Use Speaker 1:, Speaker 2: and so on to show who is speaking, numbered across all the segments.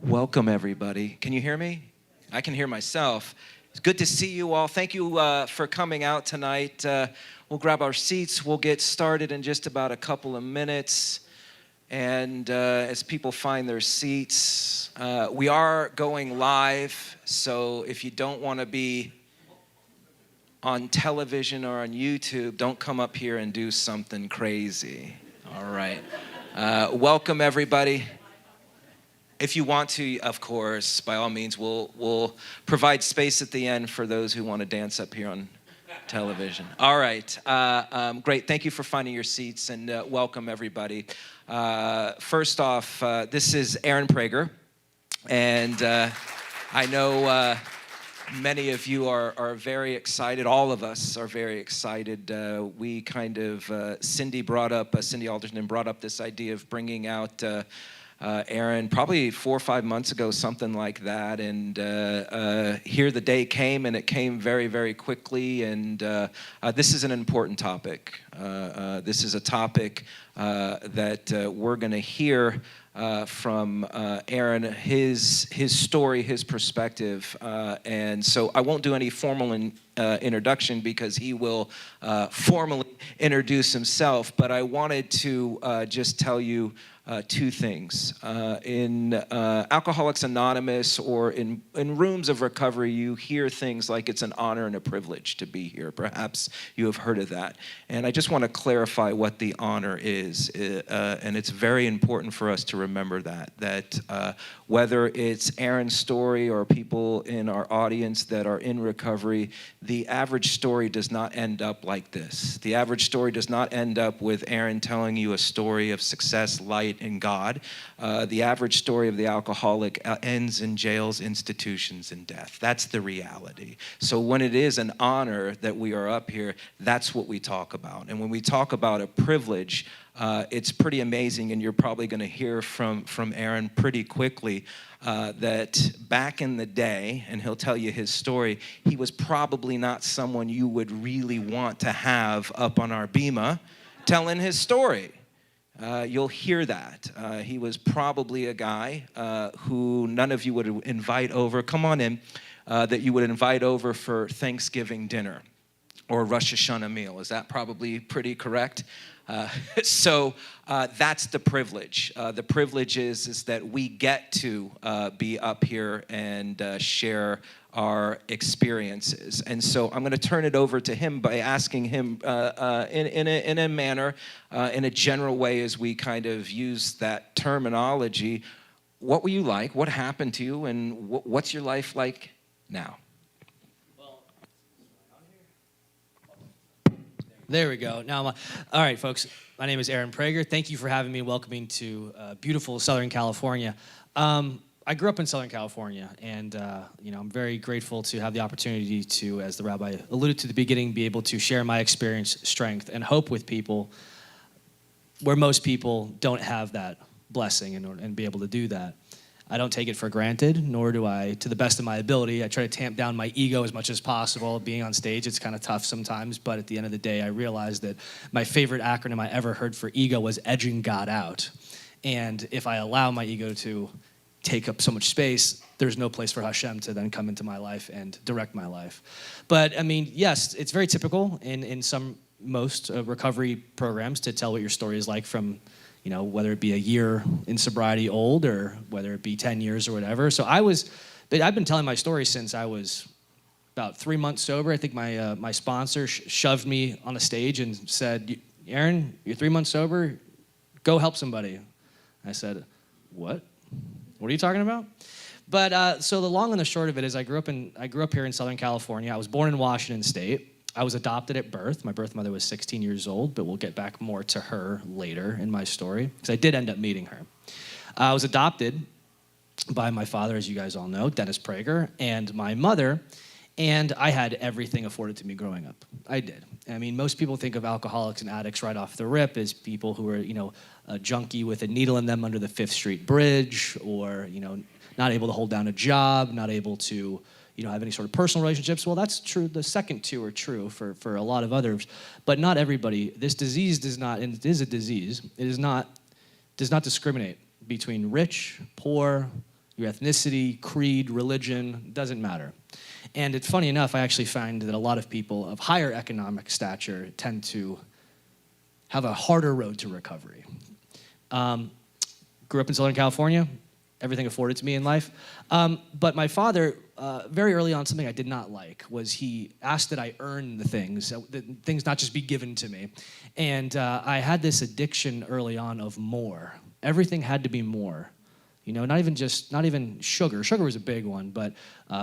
Speaker 1: Welcome, everybody. Can you hear me? I can hear myself. It's good to see you all. Thank you for coming out tonight. We'll grab our seats. We'll get started in just about a couple of minutes. And as people find their seats, we are going live. So if you don't want to be on television or on YouTube, don't come up here and do something crazy. All right. Welcome, everybody. If you want to, of course, by all means, we'll provide space at the end for those who want to dance up here on television. All right. Great. Thank you for finding your seats, and welcome, everybody. First off, this is Aaron Prager, and I know many of you are very excited. All of us are very excited. We kind of, Cindy Alderton brought up this idea of bringing out Aaron probably 4 or 5 months ago, something like that, and here the day came, and it came very, very quickly, and this is an important topic. This is a topic that we're going to hear from Aaron, his story, his perspective, and so I won't do any formal introduction because he will formally introduce himself, but I wanted to just tell you two things. In Alcoholics Anonymous or in rooms of recovery, you hear things like it's an honor and a privilege to be here. Perhaps you have heard of that. And I just want to clarify what the honor is. And it's very important for us to remember that whether it's Aaron's story or people in our audience that are in recovery, the average story does not end up like this. The average story does not end up with Aaron telling you a story of success, light, in God. The average story of the alcoholic ends in jails, institutions, and death. That's the reality. So when it is an honor that we are up here, that's what we talk about. And when we talk about a privilege, it's pretty amazing, and you're probably going to hear from Aaron pretty quickly that back in the day, and he'll tell you his story, he was probably not someone you would really want to have up on our bima telling his story. You'll hear that. He was probably a guy who none of you would invite over, come on in, that you would invite over for Thanksgiving dinner or Rosh Hashanah meal. Is that probably pretty correct? So that's the privilege. The privilege is that we get to be up here and share our experiences. And so I'm going to turn it over to him by asking him in a manner, in a general way as we kind of use that terminology, what were you like? What happened to you? And what's your life like now?
Speaker 2: There we go. Now, all right, folks. My name is Aaron Prager. Thank you for having me and welcoming to beautiful Southern California. I grew up in Southern California, and I'm very grateful to have the opportunity to, as the rabbi alluded to at the beginning, be able to share my experience, strength, and hope with people where most people don't have that blessing and be able to do that. I don't take it for granted, nor do I, to the best of my ability. I try to tamp down my ego as much as possible. Being on stage, it's kind of tough sometimes, but at the end of the day, I realized that my favorite acronym I ever heard for ego was edging God out. And if I allow my ego to take up so much space, there's no place for Hashem to then come into my life and direct my life. But I mean, yes, it's very typical in most recovery programs to tell what your story is like from, whether it be a year in sobriety old or whether it be 10 years or whatever. So I've been telling my story since I was about 3 months sober. I think my sponsor shoved me on a stage and said, "Aaron, you're 3 months sober, go help somebody." I said, "What? What are you talking about?" But so the long and the short of it is I grew up here in Southern California. I was born in Washington State. I was adopted at birth. My birth mother was 16 years old, but we'll get back more to her later in my story, because I did end up meeting her. I was adopted by my father, as you guys all know, Dennis Prager, and my mother, and I had everything afforded to me growing up. I did. I mean, most people think of alcoholics and addicts right off the rip as people who are, a junkie with a needle in them under the 5th Street Bridge, or, not able to hold down a job, not able to have any sort of personal relationships. Well, that's true. The second two are true for a lot of others, but not everybody. This disease does not, and it is a disease, does not discriminate between rich, poor, your ethnicity, creed, religion, doesn't matter. And it's funny enough, I actually find that a lot of people of higher economic stature tend to have a harder road to recovery. Grew up in Southern California, everything afforded to me in life. But my father, very early on, something I did not like was he asked that I earn the things, that things not just be given to me. And I had this addiction early on of more. Everything had to be more. You know, not even sugar. Sugar was a big one, but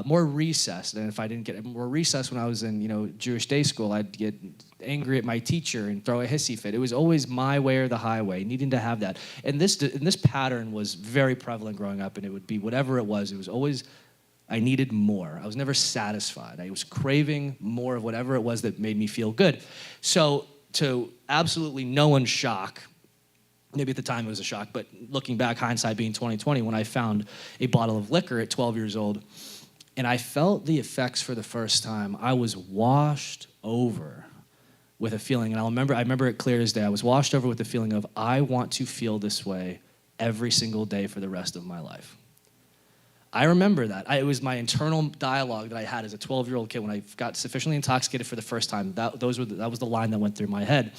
Speaker 2: more recess. And if I didn't get more recess when I was in, Jewish day school, I'd get angry at my teacher and throw a hissy fit. It was always my way or the highway, needing to have that. And this pattern was very prevalent growing up, and it would be whatever it was always, I needed more. I was never satisfied. I was craving more of whatever it was that made me feel good. So to absolutely no one's shock, maybe at the time it was a shock, but looking back, hindsight being 2020, when I found a bottle of liquor at 12 years old, and I felt the effects for the first time, I was washed over with a feeling, and I remember it clear as day. I was washed over with the feeling of, I want to feel this way every single day for the rest of my life. I remember that. It was my internal dialogue that I had as a 12-year-old kid when I got sufficiently intoxicated for the first time. That was the line that went through my head.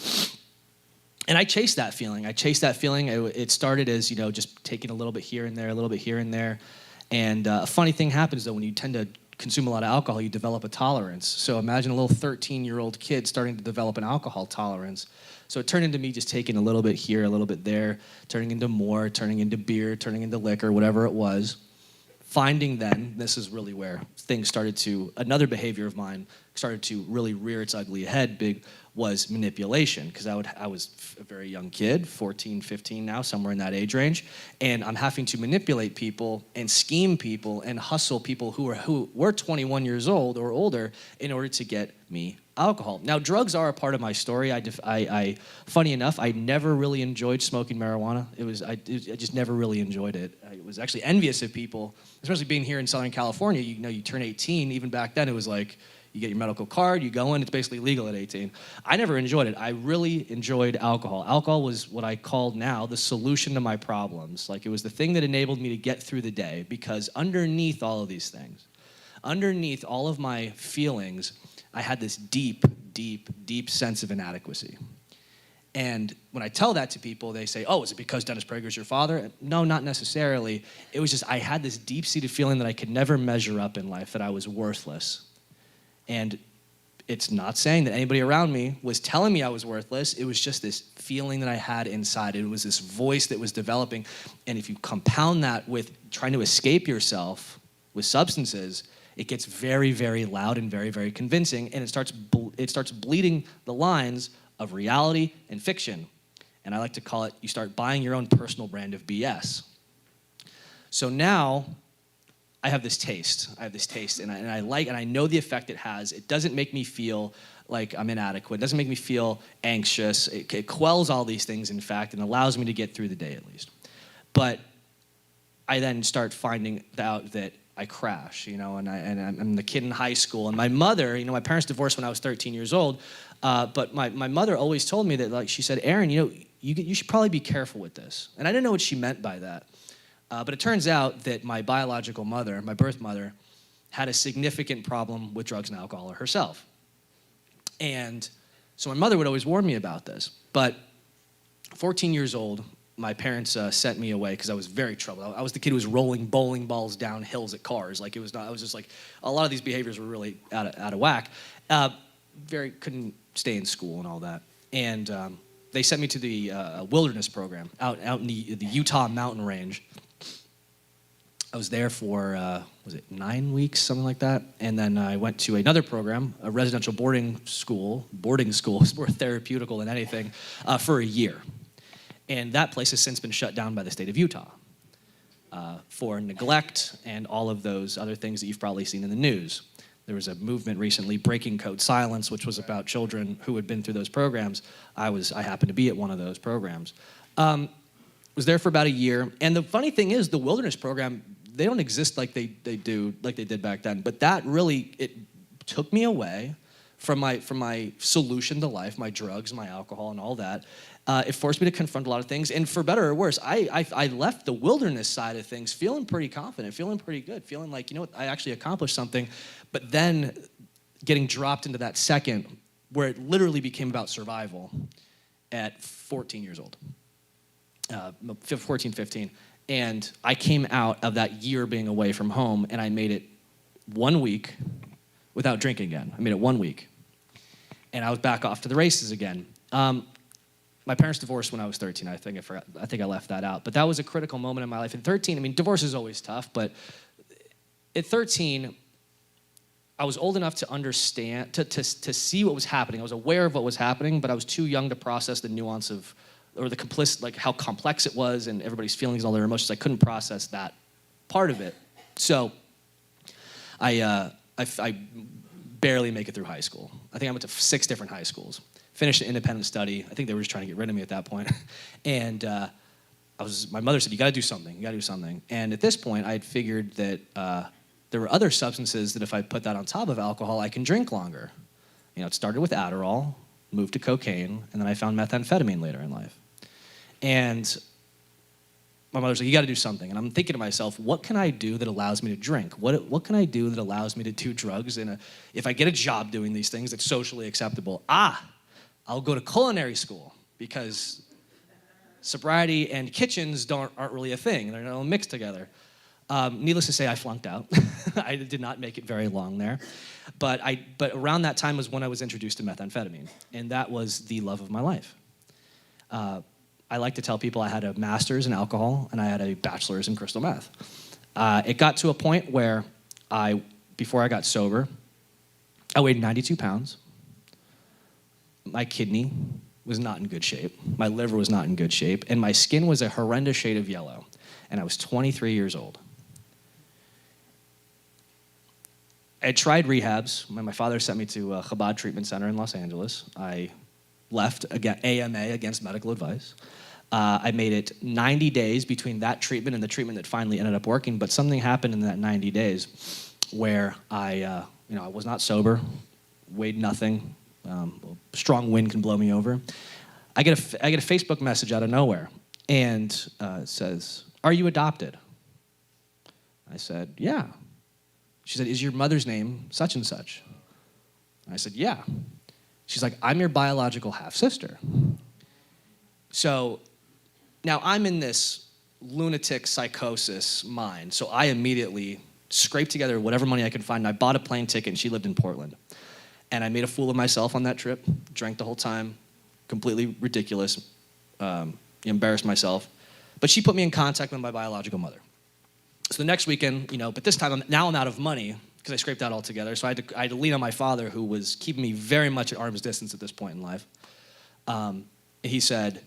Speaker 2: And I chased that feeling. It started as, just taking a little bit here and there, a little bit here and there. And a funny thing happens, though, when you tend to consume a lot of alcohol, you develop a tolerance. So imagine a little 13-year-old kid starting to develop an alcohol tolerance. So it turned into me just taking a little bit here, a little bit there, turning into more, turning into beer, turning into liquor, whatever it was. Finding then, this is really where things another behavior of mine started to really rear its ugly head, was manipulation, because I was a very young kid, 14, 15 now, somewhere in that age range, and I'm having to manipulate people and scheme people and hustle people who were 21 years old or older in order to get me alcohol. Now, drugs are a part of my story. Funny enough, I never really enjoyed smoking marijuana. I just never really enjoyed it. I was actually envious of people, especially being here in Southern California. You turn 18. Even back then, it was like, you get your medical card, you go in, it's basically legal at 18. I never enjoyed it. I really enjoyed alcohol. Alcohol was what I call now the solution to my problems. Like, it was the thing that enabled me to get through the day, because underneath all of these things, underneath all of my feelings, I had this deep, deep, deep sense of inadequacy. And when I tell that to people, they say, oh, is it because Dennis Prager is your father? No, not necessarily. It was just I had this deep-seated feeling that I could never measure up in life, that I was worthless. And it's not saying that anybody around me was telling me I was worthless. It was just this feeling that I had inside. It was this voice that was developing. And if you compound that with trying to escape yourself with substances, it gets very, very loud and very, very convincing. And it starts bleeding the lines of reality and fiction. And I like to call it, you start buying your own personal brand of BS. So now, I have this taste, and I know the effect it has. It doesn't make me feel like I'm inadequate. It doesn't make me feel anxious. It quells all these things, in fact, and allows me to get through the day at least. But I then start finding out that I crash, and I'm the kid in high school. And my mother, my parents divorced when I was 13 years old, but my mother always told me that, like, she said, Aaron, you should probably be careful with this. And I didn't know what she meant by that. But it turns out that my biological mother, my birth mother, had a significant problem with drugs and alcohol herself. And so my mother would always warn me about this. But 14 years old, my parents sent me away because I was very troubled. I was the kid who was rolling bowling balls down hills at cars. I was just like, a lot of these behaviors were really out of whack. Couldn't stay in school and all that. And they sent me to the wilderness program out in the Utah mountain range. I was there for, 9 weeks, something like that? And then I went to another program, a residential boarding school is more therapeutical than anything, for a year. And that place has since been shut down by the state of Utah for neglect and all of those other things that you've probably seen in the news. There was a movement recently, Breaking Code Silence, which was about children who had been through those programs. I happened to be at one of those programs. Was there for about a year. And the funny thing is, the wilderness program, they don't exist like they did back then. But that really, it took me away from my solution to life, my drugs, my alcohol, and all that. It forced me to confront a lot of things. And for better or worse, I left the wilderness side of things feeling pretty confident, feeling pretty good, feeling like, you know what, I actually accomplished something. But then getting dropped into that second where it literally became about survival at 14 years old, 14, 15. And I came out of that year being away from home, and I made it 1 week without drinking again. I made it 1 week. And I was back off to the races again. My parents divorced when I was 13. I think I left that out. But that was a critical moment in my life. At 13, I mean, divorce is always tough, but at 13, I was old enough to understand, to see what was happening. I was aware of what was happening, but I was too young to process the nuance of, or the like how complex it was and everybody's feelings and all their emotions. I couldn't process that part of it. So I barely make it through high school. I think I went to 6 different high schools. Finished an independent study. I think they were just trying to get rid of me at that point. And my mother said, you gotta do something. And at this point, I had figured that there were other substances that if I put that on top of alcohol, I can drink longer. You know, it started with Adderall, moved to cocaine, and then I found methamphetamine later in life. And my mother's like, you gotta do something. And I'm thinking to myself, what can I do that allows me to drink? What can I do that allows me to do drugs? And if I get a job doing these things, it's socially acceptable. I'll go to culinary school because sobriety and kitchens aren't really a thing. They're not mixed together. Needless to say, I flunked out. I did not make it very long there. But around that time was when I was introduced to methamphetamine, and that was the love of my life. I like to tell people I had a master's in alcohol and I had a bachelor's in crystal meth. It got to a point where before I got sober, I weighed 92 pounds. My kidney was not in good shape. My liver was not in good shape. And my skin was a horrendous shade of yellow. And I was 23 years old. I had tried rehabs. My father sent me to a Chabad treatment center in Los Angeles. I left AMA against medical advice. I made it 90 days between that treatment and the treatment that finally ended up working. But something happened in that 90 days where I was not sober, weighed nothing. A strong wind can blow me over. I get a Facebook message out of nowhere, and it says, "Are you adopted?" I said, "Yeah." She said, "Is your mother's name such and such?" I said, "Yeah." She's like, "I'm your biological half-sister." So now I'm in this lunatic psychosis mind, so I immediately scraped together whatever money I could find, and I bought a plane ticket, and she lived in Portland. And I made a fool of myself on that trip, drank the whole time, completely ridiculous, embarrassed myself. But she put me in contact with my biological mother. So the next weekend, but this time I'm out of money because I scraped that all together. So I had to lean on my father, who was keeping me very much at arm's distance at this point in life. He said,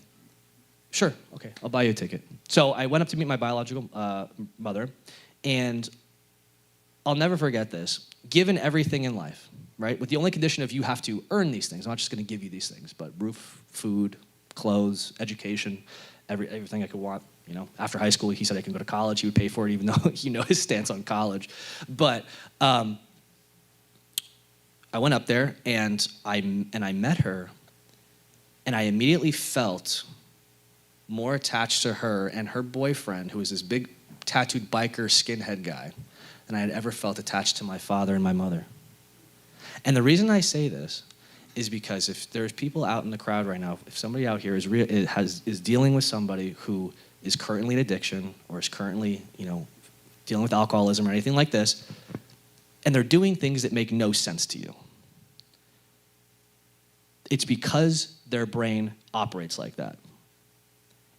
Speaker 2: "Sure, okay, I'll buy you a ticket." So I went up to meet my biological mother, and I'll never forget this. Given everything in life, right? With the only condition of you have to earn these things. I'm not just going to give you these things, but roof, food, clothes, education, everything I could want. After high school, he said I can go to college. He would pay for it, even though his stance on college. But I went up there and I met her, and I immediately felt more attached to her and her boyfriend, who was this big tattooed biker skinhead guy, than I had ever felt attached to my father and my mother. And the reason I say this is because if there's people out in the crowd right now, if somebody out here is dealing with somebody who is currently in addiction or is currently, dealing with alcoholism or anything like this, and they're doing things that make no sense to you, it's because their brain operates like that.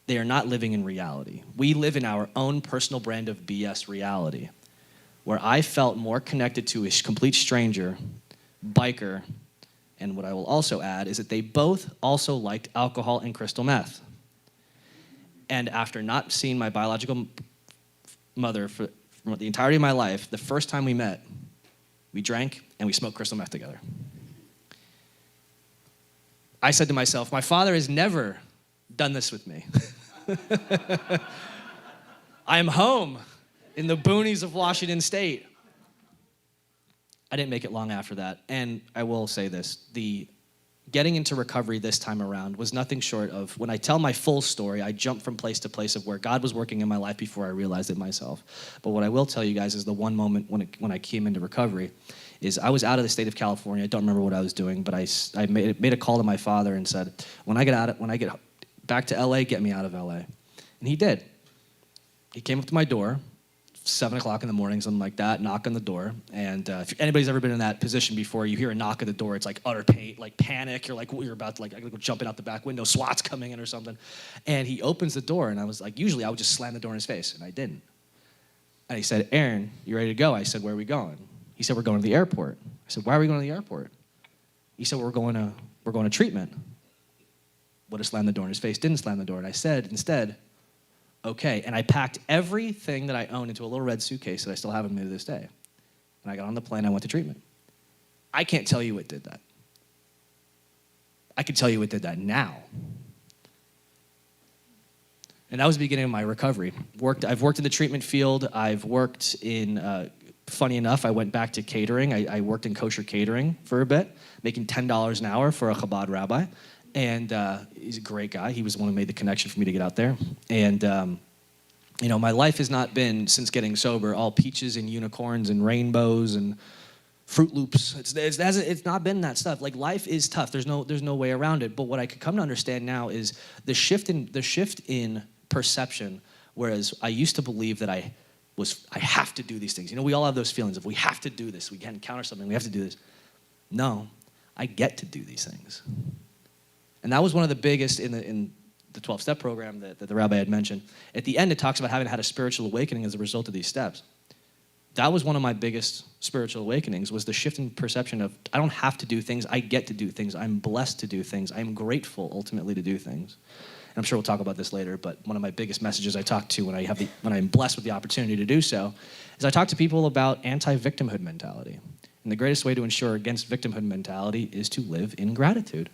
Speaker 2: They are not living in reality. We live in our own personal brand of BS reality, where I felt more connected to a complete stranger, biker, and what I will also add is that they both also liked alcohol and crystal meth. And after not seeing my biological mother for the entirety of my life, the first time we met, we drank and we smoked crystal meth together. I said to myself, my father has never done this with me. I am home in the boonies of Washington State. I didn't make it long after that. And I will say this, the getting into recovery this time around was nothing short of, when I tell my full story, I jump from place to place of where God was working in my life before I realized it myself. But what I will tell you guys is the one moment when I came into recovery is I was out of the state of California. I don't remember what I was doing, but I made a call to my father and said, when I get back to LA, get me out of LA. And he did. He came up to my door, 7 o'clock in the morning, something like that, knock on the door. And if anybody's ever been in that position before, you hear a knock at the door, it's like utter pain, like panic. You're like, you're about to like jumping out the back window, SWAT's coming in or something. And he opens the door, and I was like, usually I would just slam the door in his face, and I didn't. And he said, Aaron, you ready to go? I said, where are we going? He said, we're going to the airport. I said, why are we going to the airport? He said, we're going to treatment. Would have slammed the door in his face, didn't slam the door. And I said, instead, okay. And I packed everything that I owned into a little red suitcase that I still have with me to this day. And I got on the plane, I went to treatment. I can't tell you what did that. I can tell you what did that now. And that was the beginning of my recovery. I've worked in the treatment field. I've worked in, funny enough, I went back to catering. I worked in kosher catering for a bit, making $10 an hour for a Chabad rabbi. And he's a great guy. He was the one who made the connection for me to get out there. And, my life has not been, since getting sober, all peaches and unicorns and rainbows and Fruit Loops. It's not been that stuff. Like, life is tough. There's no way around it. But what I could come to understand now is the shift in perception. Whereas I used to believe that I have to do these things. We all have those feelings of we have to do this. We can't encounter something. We have to do this. No, I get to do these things. And that was one of the biggest in the 12-step program that the rabbi had mentioned. At the end, it talks about having had a spiritual awakening as a result of these steps. That was one of my biggest spiritual awakenings, was the shift in perception of I don't have to do things, I get to do things. I'm blessed to do things. I'm grateful, ultimately, to do things. And I'm sure we'll talk about this later, but one of my biggest messages I talk to when I'm blessed with the opportunity to do so is I talk to people about anti-victimhood mentality. And the greatest way to ensure against victimhood mentality is to live in gratitude.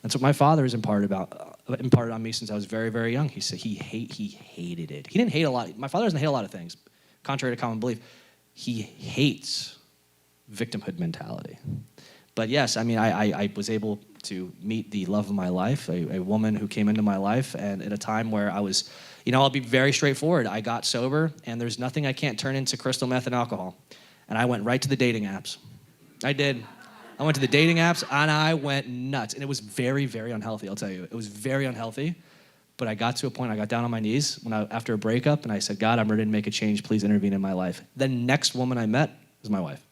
Speaker 2: That's what my father has imparted on me since I was very, very young. He said he hated it. He didn't hate a lot. My father doesn't hate a lot of things, contrary to common belief. He hates victimhood mentality. But yes, I was able to meet the love of my life, a woman who came into my life, and at a time where I was, I'll be very straightforward. I got sober, and there's nothing I can't turn into crystal meth and alcohol. And I went right to the dating apps. I did. I went to the dating apps, and I went nuts. And it was very, very unhealthy, I'll tell you. It was very unhealthy. But I got to a point, I got down on my knees after a breakup, and I said, God, I'm ready to make a change. Please intervene in my life. The next woman I met was my wife.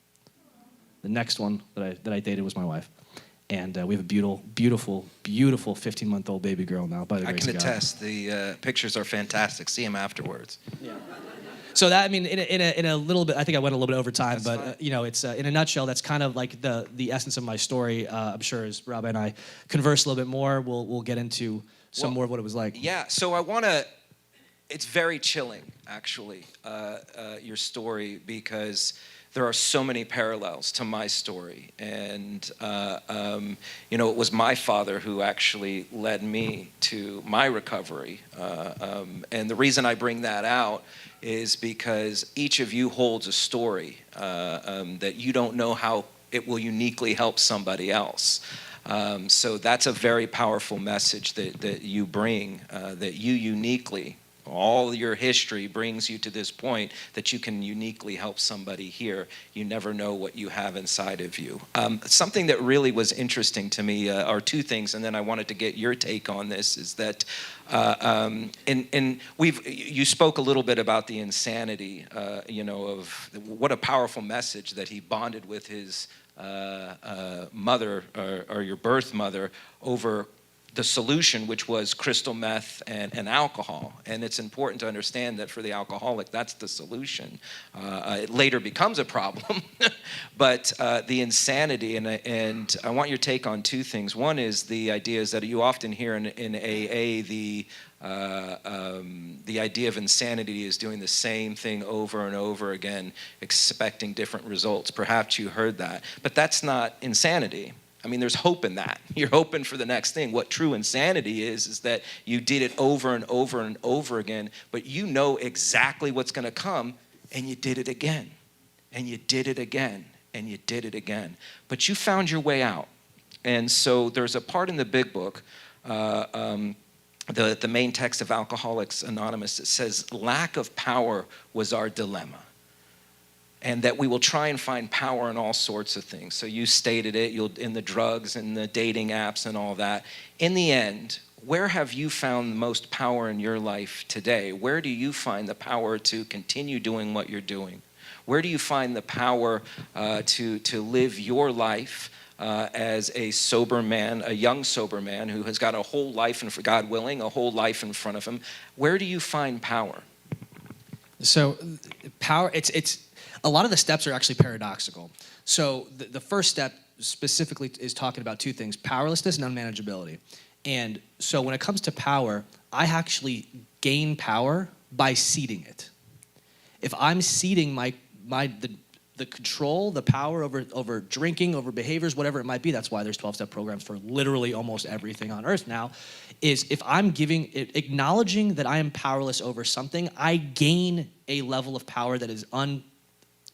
Speaker 2: The next one that I dated was my wife. And we have a beautiful, beautiful, beautiful 15-month-old baby girl now, by the grace of God.
Speaker 1: I can attest. The pictures are fantastic. See them afterwards.
Speaker 2: Yeah. So that, in a little bit, I think I went a little bit over time,
Speaker 1: That's
Speaker 2: but it's in a nutshell, that's kind of like the essence of my story. I'm sure as Rabbi and I converse a little bit more, we'll get into some more of what it was like.
Speaker 1: Yeah. So it's very chilling, actually, your story, because there are so many parallels to my story. And, it was my father who actually led me to my recovery. And the reason I bring that out is because each of you holds a story that you don't know how it will uniquely help somebody else. So that's a very powerful message that you bring, that you uniquely, all your history brings you to this point that you can uniquely help somebody here. You never know what you have inside of you. Something that really was interesting to me are two things, and then I wanted to get your take on this, is that you spoke a little bit about the insanity, of what a powerful message that he bonded with his mother or your birth mother over the solution, which was crystal meth and alcohol. And it's important to understand that for the alcoholic, that's the solution. It later becomes a problem, but the insanity, and I want your take on two things. One is the idea is that you often hear in AA the idea of insanity is doing the same thing over and over again, expecting different results. Perhaps you heard that, but that's not insanity. There's hope in that. You're hoping for the next thing. What true insanity is that you did it over and over and over again, but you know exactly what's going to come, and you did it again, and you did it again, and you did it again. But you found your way out. And so there's a part in the big book, the main text of Alcoholics Anonymous, that says lack of power was our dilemma. And that we will try and find power in all sorts of things. So you stated it, in the drugs and the dating apps and all that. In the end, where have you found the most power in your life today? Where do you find the power to continue doing what you're doing? Where do you find the power to live your life as a sober man, a young sober man who has got a whole life, and for God willing, a whole life in front of him? Where do you find power?
Speaker 2: So power, it's a lot of the steps are actually paradoxical. So the first step specifically is talking about two things: powerlessness and unmanageability. And so when it comes to power, I actually gain power by ceding it. If I'm ceding the control, the power over drinking, over behaviors, whatever it might be, that's why there's 12-step programs for literally almost everything on earth now, is if I'm acknowledging that I am powerless over something, I gain a level of power that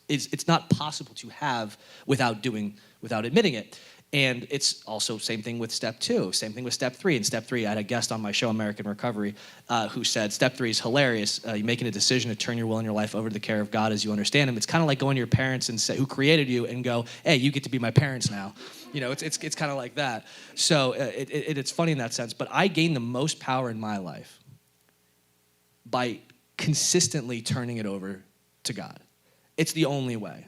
Speaker 2: it's not possible to have without admitting it. And it's also same thing with step 2, same thing with step 3. In step 3, I had a guest on my show, American Recovery, who said step 3 is hilarious. You're making a decision to turn your will and your life over to the care of God as you understand him. It's kind of like going to your parents and say, who created you, and go, hey, you get to be my parents now. You know, it's kind of like that. So it's funny in that sense. But I gain the most power in my life by consistently turning it over to God. It's the only way.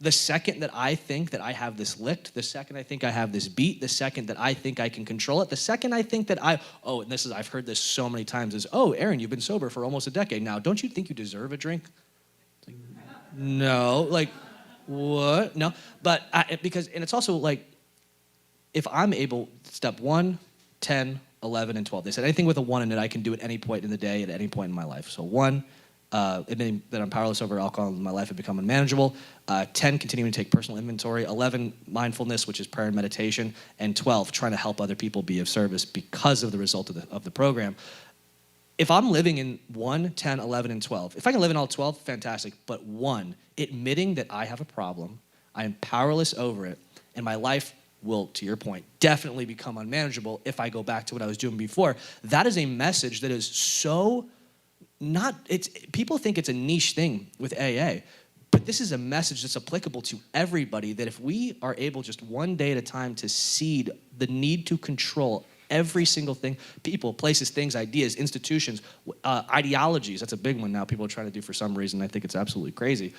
Speaker 2: The second that I think that I have this licked, the second I think I have this beat, the second that I think I can control it, the second I think that I've heard this so many times, is, oh, Aaron, you've been sober for almost a decade now. Don't you think you deserve a drink? Like, no. Like, what? No. But and it's also like, if I'm able, step 1, 10, 11, and 12. They said anything with a 1 in it, I can do at any point in the day, at any point in my life. So 1, admitting that I'm powerless over alcohol in my life and become unmanageable. 10, continuing to take personal inventory. 11, mindfulness, which is prayer and meditation. And 12, trying to help other people be of service because of the result of the program. If I'm living in 1, 10, 11, and 12, if I can live in all 12, fantastic. But 1, admitting that I have a problem, I am powerless over it, and my life will, to your point, definitely become unmanageable if I go back to what I was doing before. That is a message that is so people think it's a niche thing with AA, but this is a message that's applicable to everybody, that if we are able just one day at a time to cede the need to control every single thing, people, places, things, ideas, institutions, ideologies, that's a big one now people are trying to do for some reason. I think it's absolutely crazy.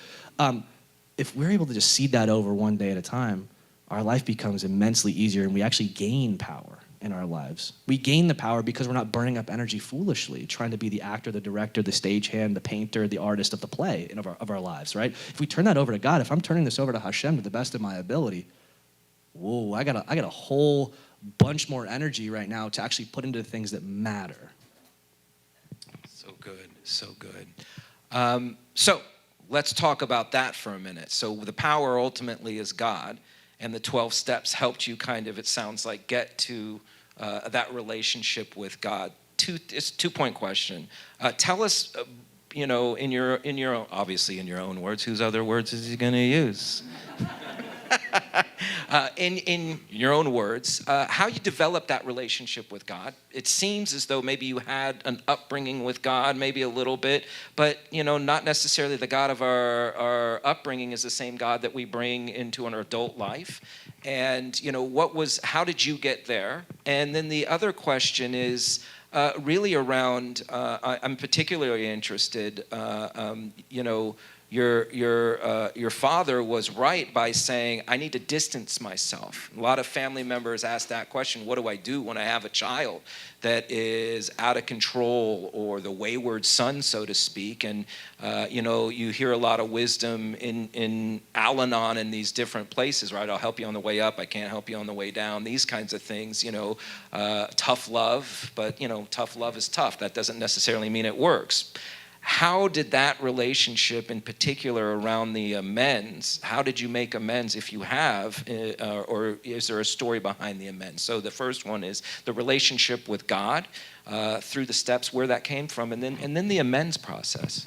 Speaker 2: If we're able to just cede that over one day at a time, our life becomes immensely easier, and we actually gain power in our lives. We gain the power because we're not burning up energy foolishly, trying to be the actor, the director, the stagehand, the painter, the artist of the play of our lives, right? If we turn that over to God, if I'm turning this over to Hashem to the best of my ability, whoa, I got a whole bunch more energy right now to actually put into the things that matter.
Speaker 1: So good, so good. So let's talk about that for a minute. So the power ultimately is God, and the 12 steps helped you kind of, it sounds like, get to that relationship with God. It's a 2-point question. Tell us, in your obviously in your own words, whose other words is he going to use? In your own words, how you developed that relationship with God. It seems as though maybe you had an upbringing with God, maybe a little bit, but not necessarily the God of our upbringing is the same God that we bring into an adult life. And how did you get there? And then the other question is really around. I'm particularly interested. Your father was right by saying, I need to distance myself. A lot of family members ask that question, what do I do when I have a child that is out of control, or the wayward son, so to speak? And, you hear a lot of wisdom in Al-Anon and these different places, right? I'll help you on the way up, I can't help you on the way down, these kinds of things, tough love, but, tough love is tough. That doesn't necessarily mean it works. How did that relationship, in particular around the amends, how did you make amends, if you have, or is there a story behind the amends? So the first one is the relationship with God, through the steps, where that came from, and then the amends process.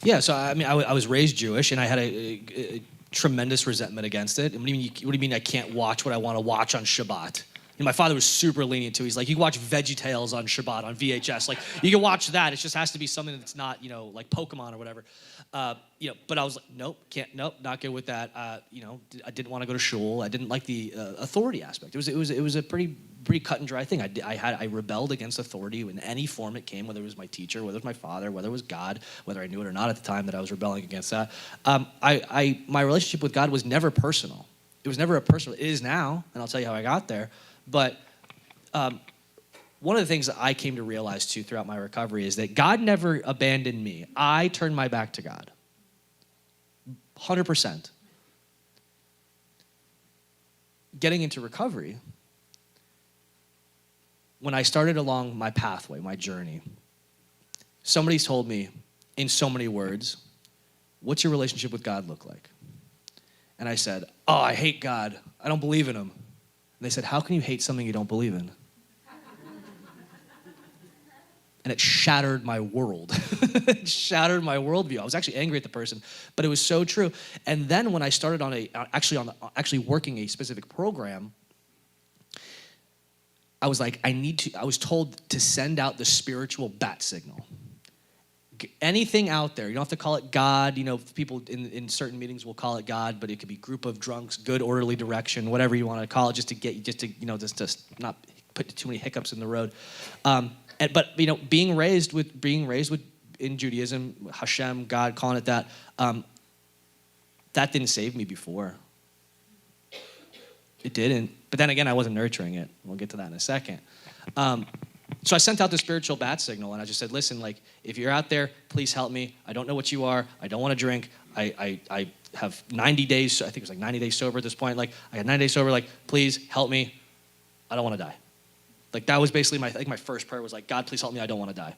Speaker 2: Yeah, so I was raised Jewish, and I had a tremendous resentment against it. And what do you mean I can't watch what I want to watch on Shabbat? My father was super lenient too. He's like, you can watch VeggieTales on Shabbat on VHS. Like, you can watch that. It just has to be something that's not, like Pokemon or whatever. But I was like, nope, not good with that. I didn't want to go to shul. I didn't like the authority aspect. It was a pretty cut and dry thing. I rebelled against authority in any form it came, whether it was my teacher, whether it was my father, whether it was God, whether I knew it or not at the time that I was rebelling against that. My relationship with God was never personal. It was never a personal. It is now, and I'll tell you how I got there. But one of the things that I came to realize too throughout my recovery is that God never abandoned me. I turned my back to God. 100%. Getting into recovery, when I started along my pathway, my journey, somebody told me in so many words, what's your relationship with God look like? And I said, I hate God. I don't believe in him. And they said, how can you hate something you don't believe in? And it shattered my world. It shattered my worldview. I was actually angry at the person, but it was so true. And then when I started actually working a specific program, I was like, I was told to send out the spiritual bat signal. Anything out there, you don't have to call it God. People in certain meetings will call it God, but it could be group of drunks, good orderly direction, whatever you want to call it, just to not put too many hiccups in the road. But being raised with in Judaism, Hashem, God, calling it that, that didn't save me before. It didn't. But then again, I wasn't nurturing it. We'll get to that in a second. So I sent out the spiritual bat signal, and I just said, listen, like, if you're out there, please help me. I don't know what you are. I don't want to drink. I have 90 days. I think it was like 90 days sober at this point. Like, I had 90 days sober. Like, please help me. I don't want to die. Like, that was basically my first prayer was like, God, please help me. I don't want to die.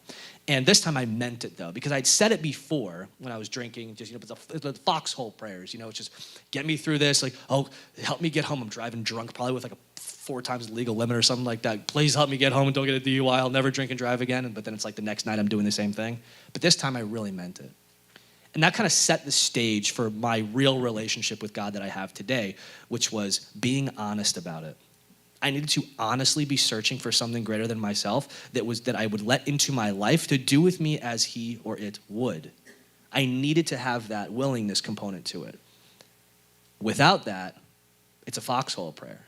Speaker 2: And this time I meant it, though, because I'd said it before when I was drinking, just, it's the foxhole prayers, it's just get me through this. Like, help me get home. I'm driving drunk, probably with like a 4 times legal limit or something like that. Please help me get home and don't get a DUI. I'll never drink and drive again. But then it's like the next night I'm doing the same thing. But this time I really meant it. And that kind of set the stage for my real relationship with God that I have today, which was being honest about it. I needed to honestly be searching for something greater than myself that I would let into my life to do with me as he or it would. I needed to have that willingness component to it. Without that, it's a foxhole prayer.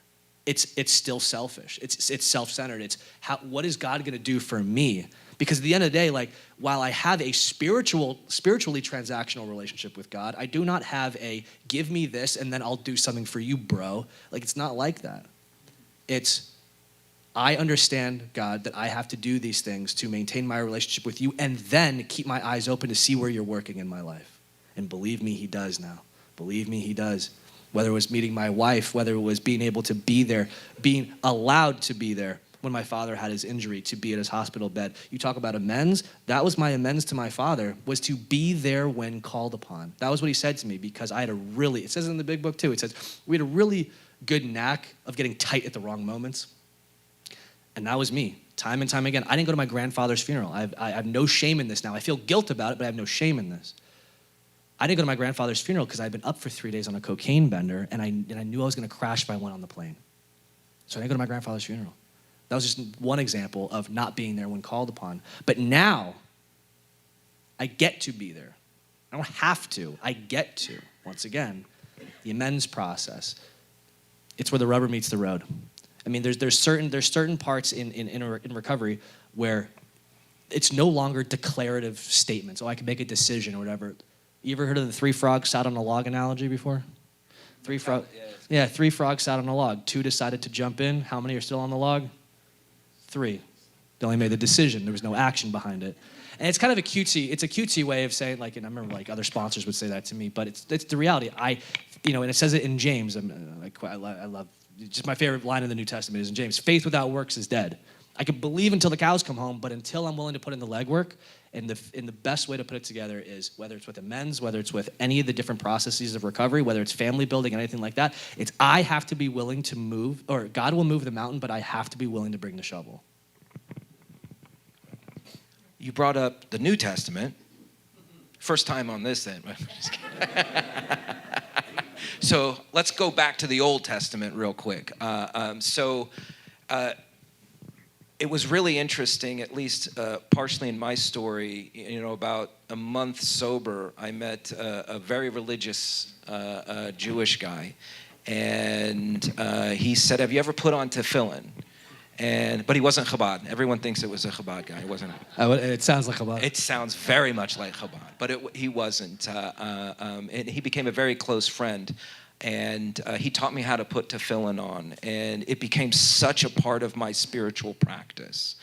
Speaker 2: It's still selfish. It's self-centered. It's what is God going to do for me? Because at the end of the day, like, while I have a spiritually transactional relationship with God, I do not have a give me this and then I'll do something for you, bro. Like, it's not like that. It's, I understand, God, that I have to do these things to maintain my relationship with you and then keep my eyes open to see where you're working in my life. And believe me, he does now. Believe me, he does. Whether it was meeting my wife, whether it was being able to be there, being allowed to be there when my father had his injury, to be at his hospital bed. You talk about amends. That was my amends to my father, was to be there when called upon. That was what he said to me, because I had it says in the big book too, it says, we had a really good knack of getting tight at the wrong moments. And that was me, time and time again. I didn't go to my grandfather's funeral. I have no shame in this now. I feel guilt about it, but I have no shame in this. I didn't go to my grandfather's funeral because I'd been up for 3 days on a cocaine bender, and I knew I was going to crash if I went on the plane. So I didn't go to my grandfather's funeral. That was just one example of not being there when called upon. But now, I get to be there. I don't have to. I get to. Once again, the amends process. It's where the rubber meets the road. I mean, there's certain parts in recovery where it's no longer declarative statements. I can make a decision or whatever. You ever heard of the 3 frogs sat on a log analogy before? 3 frogs. Yeah, 3 frogs sat on a log. 2 decided to jump in. How many are still on the log? 3. They only made the decision. There was no action behind it. And it's kind of a cutesy way of saying, like, and I remember like other sponsors would say that to me, but it's the reality. And it says it in James. I love, just my favorite line in the New Testament is in James. Faith without works is dead. I can believe until the cows come home, but until I'm willing to put in the legwork, and the best way to put it together is, whether it's with amends, whether it's with any of the different processes of recovery, whether it's family building, anything like that, it's I have to be willing to move, or God will move the mountain, but I have to be willing to bring the shovel.
Speaker 1: You brought up the New Testament. First time on this then. So let's go back to the Old Testament real quick. It was really interesting, at least partially in my story. About a month sober, I met a very religious Jewish guy, and he said, "Have you ever put on tefillin?" But he wasn't Chabad. Everyone thinks it was a Chabad guy. It wasn't.
Speaker 2: It sounds like Chabad.
Speaker 1: It sounds very much like Chabad, but he wasn't. And he became a very close friend. And he taught me how to put tefillin on, and it became such a part of my spiritual practice.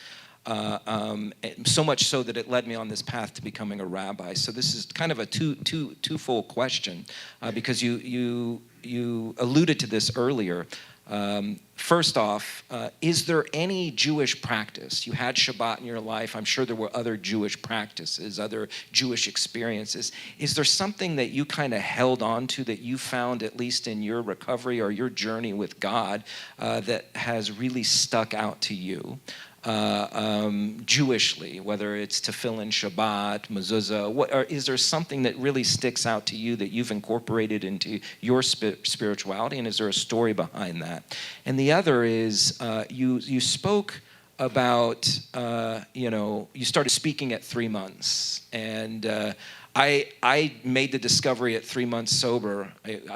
Speaker 1: So much so that it led me on this path to becoming a rabbi. So this is kind of a twofold question, because you alluded to this earlier. First off, is there any Jewish practice? You had Shabbat in your life. I'm sure there were other Jewish practices, other Jewish experiences. Is there something that you kind of held on to that you found, at least in your recovery or your journey with God, that has really stuck out to you? Jewishly, whether it's tefillin, Shabbat, mezuzah, or is there something that really sticks out to you that you've incorporated into your spirituality, and is there a story behind that? And the other is you spoke about, you started speaking at 3 months, and I made the discovery at 3 months sober.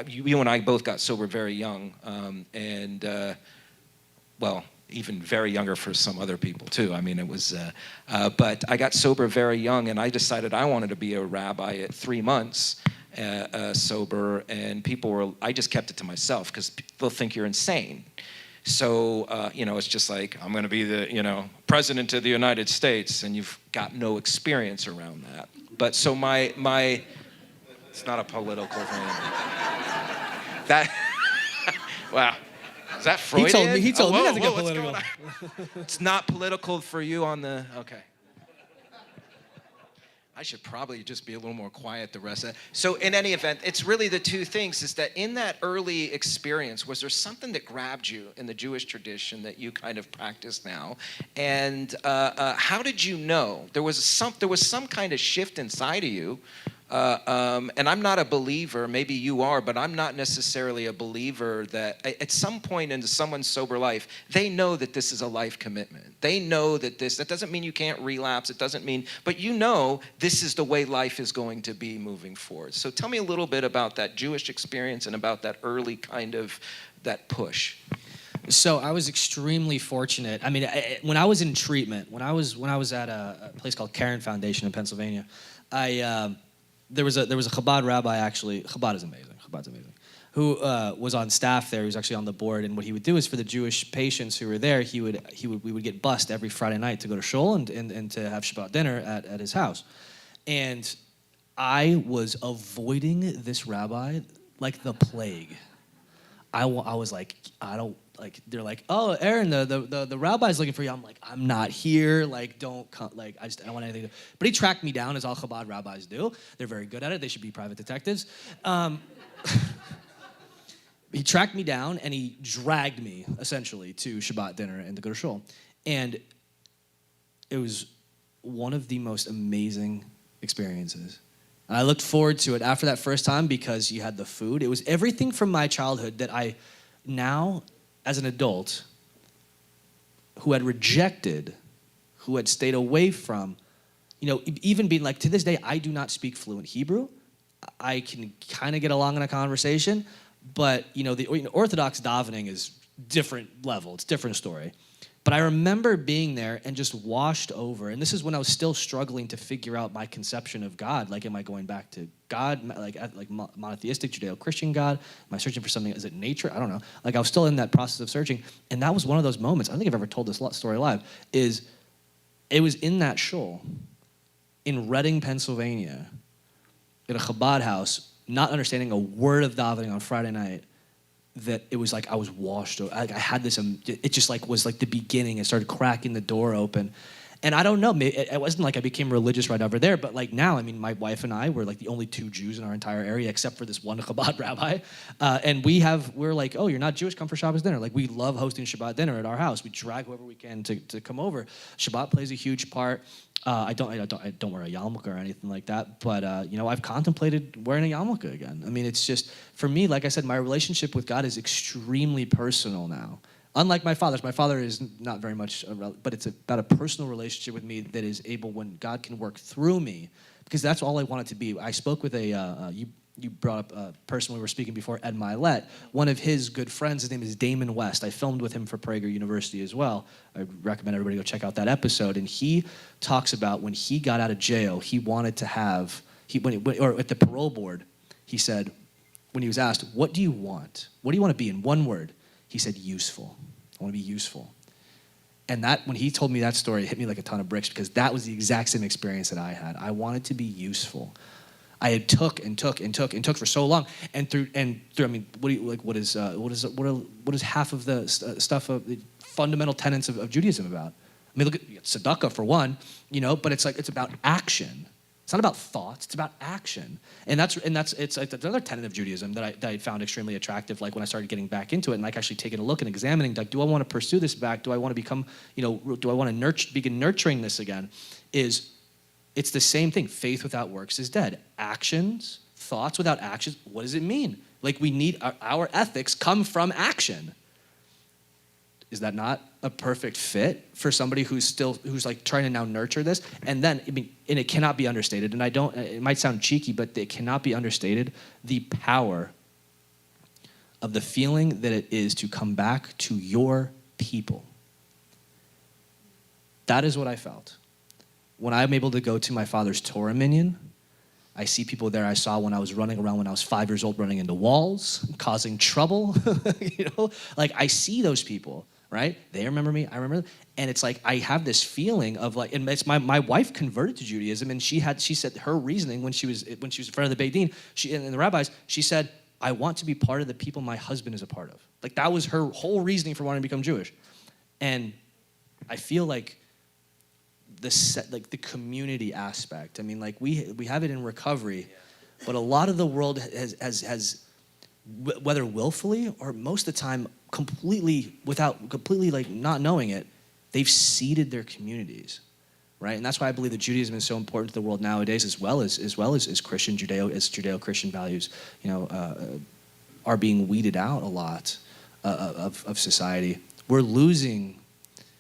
Speaker 1: You and I both got sober very young, even very younger for some other people too. I mean, it was, but I got sober very young, and I decided I wanted to be a rabbi at 3 months sober, and I just kept it to myself because people think you're insane. So, it's just like, I'm going to be the, president of the United States, and you've got no experience around that. But so it's not a political thing. Wow. Is that Freudian?
Speaker 2: He told me not to get
Speaker 1: what's
Speaker 2: political.
Speaker 1: going on? It's not political for you okay. I should probably just be a little more quiet the rest of it. So in any event, it's really the two things, is that in that early experience, was there something that grabbed you in the Jewish tradition that you kind of practice now? And how did you know? There was some kind of shift inside of you. And I'm not a believer, maybe you are, but I'm not necessarily a believer that at some point into someone's sober life, they know that this is a life commitment. They know that that doesn't mean you can't relapse, it doesn't mean, but this is the way life is going to be moving forward. So tell me a little bit about that Jewish experience and about that early kind of, that push.
Speaker 2: So I was extremely fortunate. I mean, when I was in treatment, when I was at a place called Karen Foundation in Pennsylvania, there was a Chabad rabbi, actually. Chabad's amazing. Who was on staff there. He was actually on the board, and what he would do is, for the Jewish patients who were there, we would get bussed every Friday night to go to shul and to have Shabbat dinner at his house. And I was avoiding this rabbi like the plague. I was like, I don't, like, they're like, "Oh, Aaron, the rabbi's looking for you." I'm like, "I'm not here. Like, don't come. Like, I don't want anything to." But he tracked me down, as all Chabad rabbis do. They're very good at it. They should be private detectives. He tracked me down, and he dragged me, essentially, to Shabbat dinner and to go to shul. And it was one of the most amazing experiences. And I looked forward to it after that first time because you had the food. It was everything from my childhood that I now, as an adult, who had rejected, who had stayed away from, even being like, to this day, I do not speak fluent Hebrew. I can kind of get along in a conversation, but the Orthodox davening is different level. It's a different story. But I remember being there and just washed over. And this is when I was still struggling to figure out my conception of God. Like, am I going back to God, like monotheistic, Judeo-Christian God? Am I searching for something? Is it nature? I don't know. Like, I was still in that process of searching. And that was one of those moments. I don't think I've ever told this story live. It was in that shul in Reading, Pennsylvania, at a Chabad house, not understanding a word of davening on Friday night, that it was like I was washed over. I had this, it just like was like the beginning. It started cracking the door open. And I don't know, it wasn't like I became religious right over there, but like now, I mean, my wife and I were like the only 2 Jews in our entire area, except for this one Chabad rabbi. And we're like, oh, you're not Jewish, come for Shabbos dinner. Like we love hosting Shabbat dinner at our house. We drag whoever we can to come over. Shabbat plays a huge part. I don't wear a yarmulke or anything like that, but I've contemplated wearing a yarmulke again. I mean, it's just, for me, like I said, my relationship with God is extremely personal now. Unlike my father's. My father is not very much, but it's about a personal relationship with me that is able, when God can work through me, because that's all I want it to be. I spoke with you brought up a person we were speaking before, Ed Milet. One of his good friends, his name is Damon West. I filmed with him for Prager University as well. I recommend everybody go check out that episode. And he talks about when he got out of jail, he wanted to have, or at the parole board, he said, when he was asked, what do you want? What do you want to be in one word? He said, useful. I want to be useful. And that, when he told me that story, it hit me like a ton of bricks, because that was the exact same experience that I had. I wanted to be useful. I had took for so long, and through. I mean, what is half of the stuff of the fundamental tenets of Judaism about? I mean, look at tzedakah for one, but it's about action. It's not about thoughts, it's about action. And that's another tenet of Judaism that I found extremely attractive, like when I started getting back into it and like actually taking a look and examining, like, do I want to pursue this back? Do I want to become, do I want to begin nurturing this again? It's the same thing. Faith without works is dead. Actions, thoughts without actions, what does it mean? Like, we need, our ethics come from action. Is that not a perfect fit for somebody who's like trying to now nurture this? And then, and it cannot be understated, and it might sound cheeky, but it cannot be understated, the power of the feeling that it is to come back to your people. That is what I felt. When I'm able to go to my father's Torah minyan, I see people there I saw when I was running around when I was 5 years old, running into walls, causing trouble. Like, I see those people. Right? They remember me, I remember them. And it's like, I have this feeling of like, and it's my wife converted to Judaism, and she said her reasoning when she was in front of the Beit Din, and the rabbis, she said, I want to be part of the people my husband is a part of. Like, that was her whole reasoning for wanting to become Jewish. And I feel like the community aspect, I mean, like we have it in recovery, but a lot of the world has whether willfully or most of the time completely like not knowing it, they've seeded their communities, right? And that's why I believe that Judaism is so important to the world nowadays, as well as Christian Judeo-Christian values, are being weeded out a lot of society. We're losing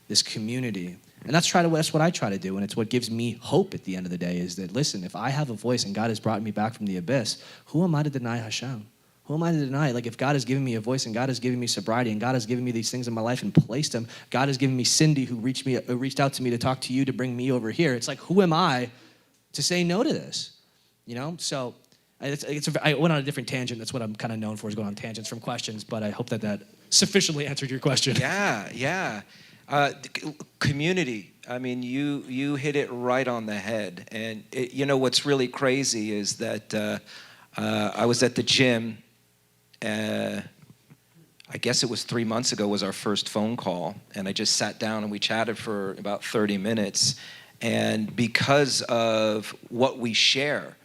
Speaker 2: this community, and that's what I try to do, and it's what gives me hope at the end of the day. Is that, listen, if I have a voice and God has brought me back from the abyss, who am I to deny Hashem? Who am I to deny? Like, if God has given me a voice and God has given me sobriety and God has given me these things in my life and placed them, God has given me Cindy who reached out to me to talk to you to bring me over here. It's like, who am I to say no to this? So I went on a different tangent. That's what I'm kind of known for, is going on tangents from questions, but I hope that sufficiently answered your question.
Speaker 1: Yeah. Community. I mean, you hit it right on the head. And what's really crazy is that I was at the gym. I guess it was 3 months ago was our first phone call, and I just sat down and we chatted for about 30 minutes. And because of what we share,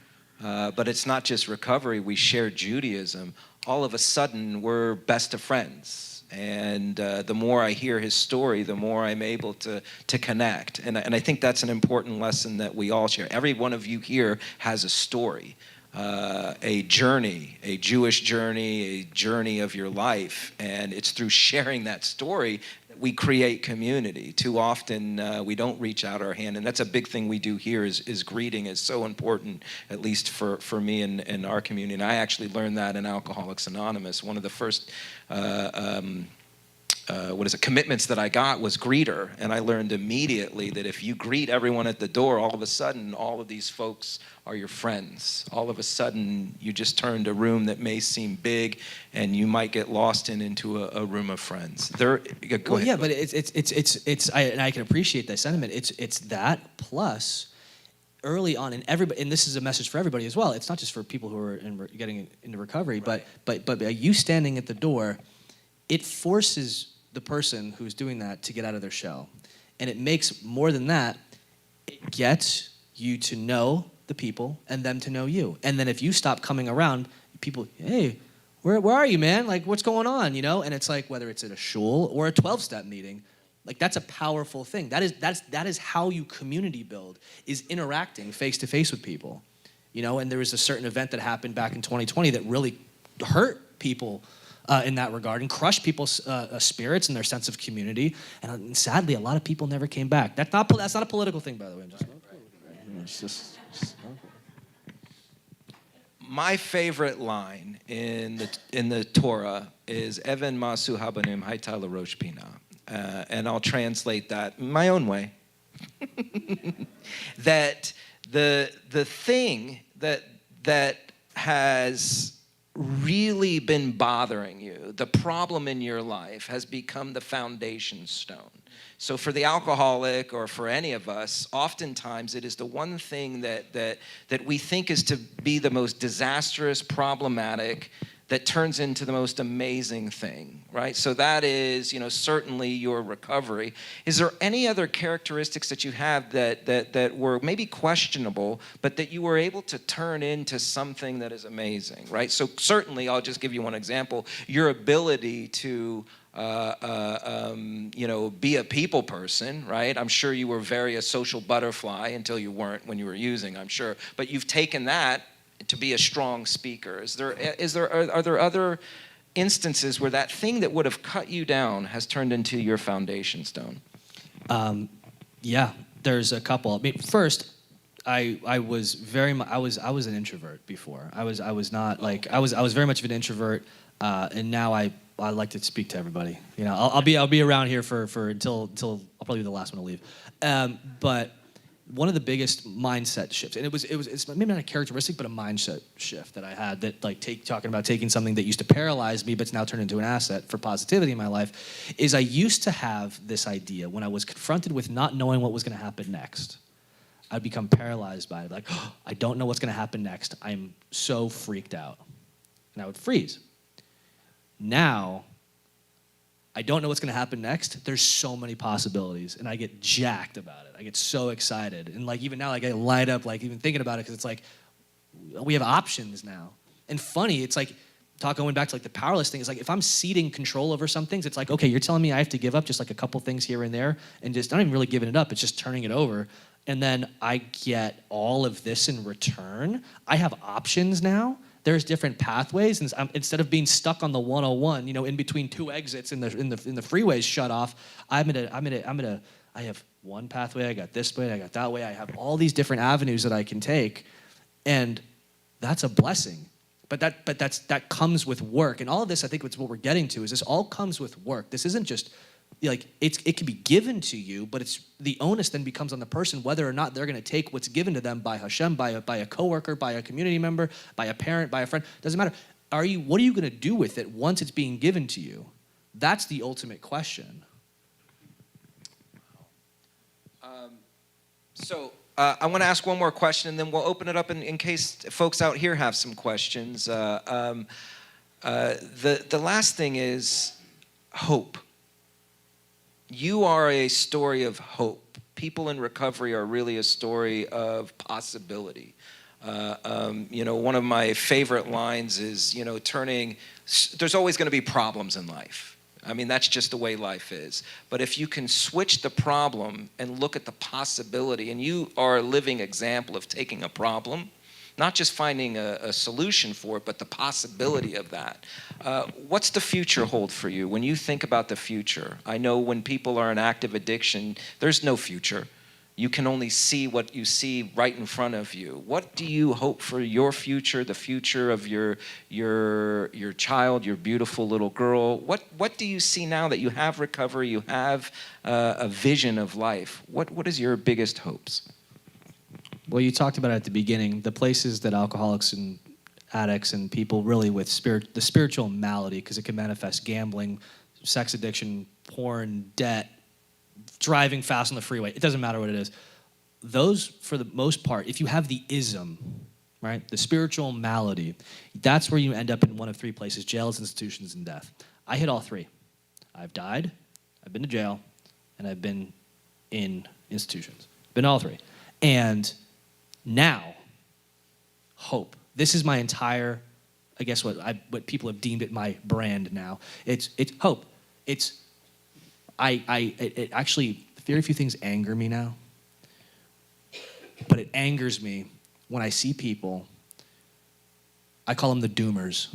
Speaker 1: but it's not just recovery, we share Judaism, all of a sudden we're best of friends. And the more I hear his story, the more I'm able to connect. And I think that's an important lesson that we all share. Every one of you here has a story. A journey, a Jewish journey, a journey of your life. And it's through sharing that story that we create community. Too often we don't reach out our hand. And that's a big thing we do here is greeting is so important, at least for me and our community. And I actually learned that in Alcoholics Anonymous. One of the first commitments that I got was greeter. And I learned immediately that if you greet everyone at the door, all of a sudden, all of these folks are your friends. All of a sudden, you just turned a room that may seem big, and you might get lost into a room of friends. Go ahead.
Speaker 2: Yeah, but I can appreciate that sentiment. It's that plus early on, and this is a message for everybody as well. It's not just for people who are getting into recovery, right. but you standing at the door, it forces the person who's doing that to get out of their shell. And it makes, more than that, it gets you to know the people and them to know you. And then if you stop coming around, people, hey, where are you, man? Like, what's going on, you know? And it's like, whether it's at a shul or a 12-step meeting, like, that's a powerful thing. That is how you community build, is interacting face-to-face with people, you know? And there was a certain event that happened back in 2020 that really hurt people in that regard and crushed people's spirits and their sense of community. And sadly, a lot of people never came back. That's not a political thing, by the way. It's just
Speaker 1: My favorite line in the Torah is Even Masu Habanim Haita L'Rosh Pina, and I'll translate that my own way. That the thing that has really been bothering you, the problem in your life, has become the foundation stone. So for the alcoholic, or for any of us, oftentimes it is the one thing that we think is to be the most disastrous, problematic, that turns into the most amazing thing, right? So that is, certainly your recovery. Is there any other characteristics that you have that were maybe questionable, but that you were able to turn into something that is amazing, right? So certainly, I'll just give you one example, your ability to be a people person, right? I'm sure you were a social butterfly until you weren't when you were using, I'm sure. But you've taken that to be a strong speaker. Are there other instances where that thing that would have cut you down has turned into your foundation stone?
Speaker 2: Yeah, there's a couple. I mean, first, I was an introvert before. I was very much of an introvert, and now I like to speak to everybody. I'll be around here for until I'll probably be the last one to leave. But one of the biggest mindset shifts, and it's maybe not a characteristic, but a mindset shift that I had, that talking about taking something that used to paralyze me, but it's now turned into an asset for positivity in my life, is I used to have this idea when I was confronted with not knowing what was going to happen next. I'd become paralyzed by it, like, oh, I don't know what's going to happen next. I'm so freaked out, and I would freeze. Now, I don't know what's going to happen next. There's so many possibilities, and I get jacked about it. I get so excited, and even now, I light up, even thinking about it, because it's like we have options now. And funny, it's like going back to the powerless thing. Is like if I'm ceding control over some things, it's like, okay, you're telling me I have to give up just a couple things here and there, and just not even really giving it up. It's just turning it over, and then I get all of this in return. I have options now. There's different pathways, and instead of being stuck on the 101, in between two exits in the freeways shut off, I have one pathway. I got this way. I got that way. I have all these different avenues that I can take, and that's a blessing. But that comes with work, and all of this, I think, what's what we're getting to is this all comes with work. This isn't just it can be given to you, but it's the onus then becomes on the person whether or not they're going to take what's given to them by Hashem, by a coworker, by a community member, by a parent, by a friend. Doesn't matter. What are you going to do with it once it's being given to you? That's the ultimate question.
Speaker 1: I want to ask one more question, and then we'll open it up in case folks out here have some questions. The last thing is hope. You are a story of hope. People in recovery are really a story of possibility. One of my favorite lines is, there's always going to be problems in life. I mean, that's just the way life is. But if you can switch the problem and look at the possibility, and you are a living example of taking a problem, not just finding a solution for it, but the possibility of that. What's the future hold for you when you think about the future? I know when people are in active addiction, there's no future. You can only see what you see right in front of you. What do you hope for your future, the future of your child, your beautiful little girl? What do you see now that you have recovery, you have a vision of life? What is your biggest hopes?
Speaker 2: Well, you talked about it at the beginning, the places that alcoholics and addicts and people really with the spiritual malady, because it can manifest gambling, sex addiction, porn, debt, driving fast on the freeway. It doesn't matter what it is. Those, for the most part, if you have the ism, right, the spiritual malady, that's where you end up in one of three places: jails, institutions, and death. I hit all three. I've died, I've been to jail, and I've been in institutions. Been all three. And now, hope. This is my entire, I guess what people have deemed it my brand now. It's hope. It actually, very few things anger me now. But it angers me when I see people, I call them the doomers,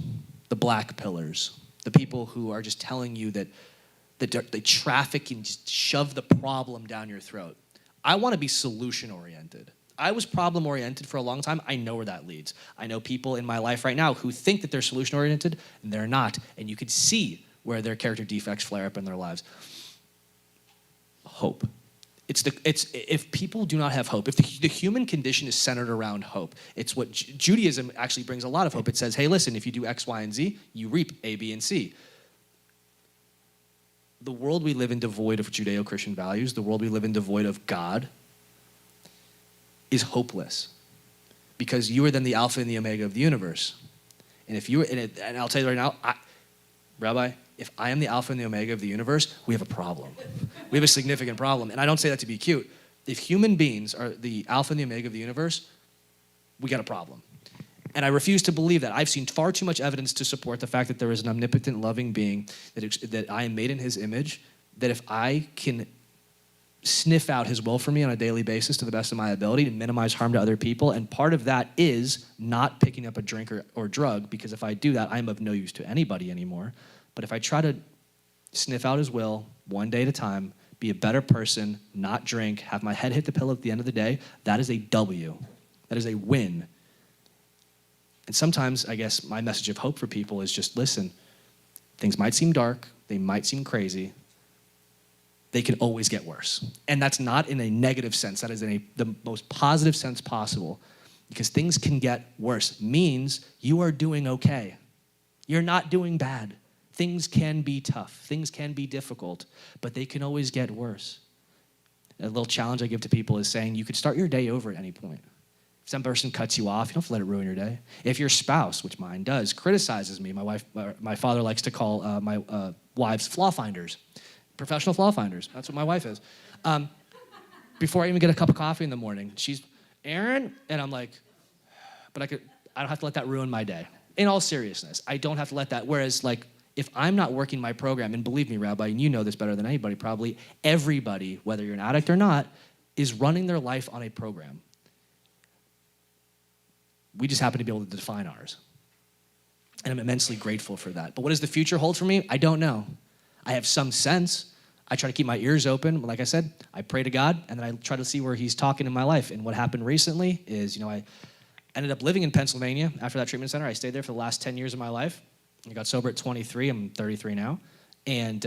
Speaker 2: the black pillars, the people who are just telling you that they traffic and just shove the problem down your throat. I want to be solution-oriented. I was problem-oriented for a long time. I know where that leads. I know people in my life right now who think that they're solution-oriented, and they're not. And you could see where their character defects flare up in their lives. Hope. If people do not have hope, if the human condition is centered around hope, it's what Judaism actually brings a lot of hope. It says, hey, listen, if you do X, Y, and Z, you reap A, B, and C. The world we live in devoid of Judeo-Christian values, the world we live in devoid of God, is hopeless. Because you are then the Alpha and the Omega of the universe. And and I'll tell you right now, Rabbi, if I am the Alpha and the Omega of the universe, we have a problem. We have a significant problem. And I don't say that to be cute. If human beings are the Alpha and the Omega of the universe, we got a problem. And I refuse to believe that. I've seen far too much evidence to support the fact that there is an omnipotent, loving being, that I am made in his image, that if I can sniff out his will for me on a daily basis to the best of my ability to minimize harm to other people, and part of that is not picking up a drink or drug, because if I do that, I'm of no use to anybody anymore. But if I try to sniff out his will one day at a time, be a better person, not drink, have my head hit the pillow at the end of the day, that is a W. That is a win. And sometimes, I guess, my message of hope for people is just, listen, things might seem dark, they might seem crazy, they can always get worse. And that's not in a negative sense, that is in the most positive sense possible, because things can get worse. Means you are doing okay. You're not doing bad. Things can be tough, things can be difficult, but they can always get worse. A little challenge I give to people is saying you could start your day over at any point. If some person cuts you off, you don't have to let it ruin your day. If your spouse, which mine does, criticizes me, my father likes to call my wives flaw finders, professional flaw finders. That's what my wife is. Before I even get a cup of coffee in the morning, she's, Aaron, and I'm like, but I don't have to let that ruin my day. In all seriousness, I don't have to let that. Whereas, like, if I'm not working my program, and believe me, Rabbi, and you know this better than anybody probably, everybody, whether you're an addict or not, is running their life on a program. We just happen to be able to define ours. And I'm immensely grateful for that. But what does the future hold for me? I don't know. I have some sense. I try to keep my ears open. Like I said, I pray to God, and then I try to see where he's talking in my life. And what happened recently is, I ended up living in Pennsylvania after that treatment center. I stayed there for the last 10 years of my life. I got sober at 23. I'm 33 now. And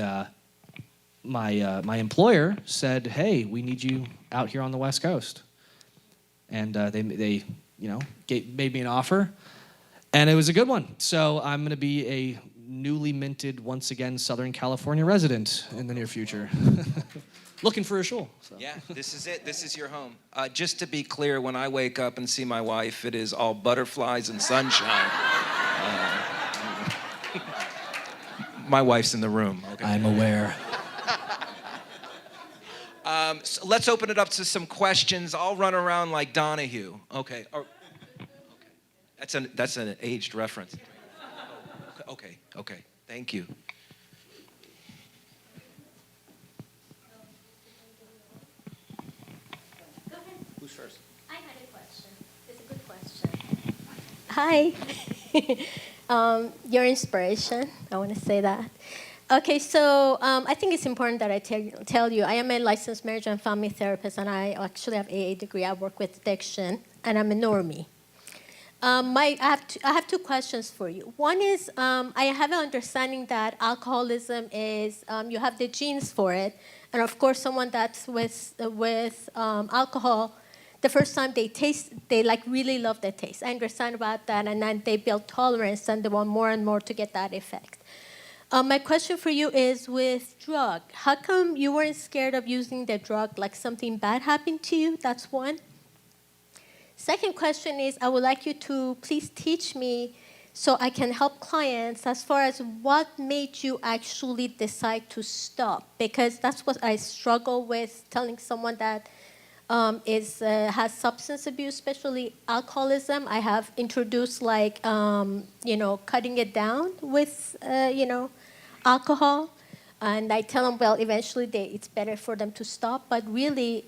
Speaker 2: my employer said, hey, we need you out here on the West Coast. And they made me an offer. And it was a good one. So I'm going to be a newly minted, once again, Southern California resident in the near future. Looking for a shul. So. Yeah,
Speaker 1: this is it. This is your home. Just to be clear, when I wake up and see my wife, it is all butterflies and sunshine. My wife's in the room. Okay.
Speaker 2: I'm aware.
Speaker 1: So let's open it up to some questions. I'll run around like Donahue. Okay. That's an aged reference. Okay. Thank you.
Speaker 3: Go ahead.
Speaker 1: Who's first?
Speaker 3: I had a question. It's a good question. Hi. Your inspiration. I want to say that. Okay, so I think it's important that I tell you, I am a licensed marriage and family therapist, and I actually have AA degree. I work with addiction, and I'm a normie. I have two questions for you. One is, I have an understanding that alcoholism is, you have the genes for it, and of course, someone that's with alcohol, the first time they taste, they really love the taste. I understand about that, and then they build tolerance, and they want more and more to get that effect. My question for you is, with drug, how come you weren't scared of using the drug like something bad happened to you? That's one. Second question is, I would like you to please teach me so I can help clients as far as what made you actually decide to stop, because that's what I struggle with telling someone that has substance abuse, especially alcoholism. I have introduced cutting it down with alcohol, and I tell them, well, eventually it's better for them to stop. But really,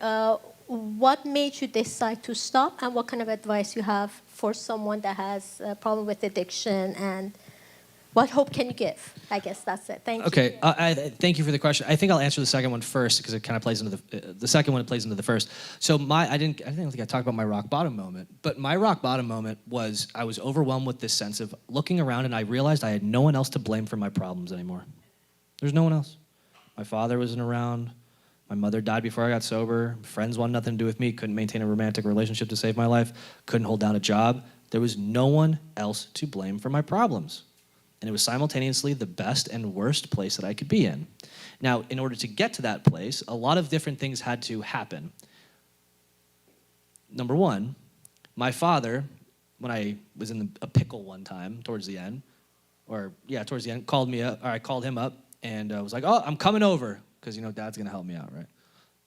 Speaker 3: what made you decide to stop, and what kind of advice you have for someone that has a problem with addiction, and what hope can you give? I guess that's it. Thank you.
Speaker 2: Okay, thank you for the question. I think I'll answer the second one first because it kind of plays into the second one. It plays into the first. So I didn't think I talked about my rock bottom moment, but my rock bottom moment was I was overwhelmed with this sense of looking around, and I realized I had no one else to blame for my problems anymore. There's no one else. My father wasn't around. My mother died before I got sober. Friends wanted nothing to do with me. Couldn't maintain a romantic relationship to save my life. Couldn't hold down a job. There was no one else to blame for my problems. And it was simultaneously the best and worst place that I could be in. Now, in order to get to that place, a lot of different things had to happen. Number one, my father, when I was in a pickle one time towards the end, called me up, or I called him up and was like, oh, I'm coming over, because, Dad's going to help me out, right?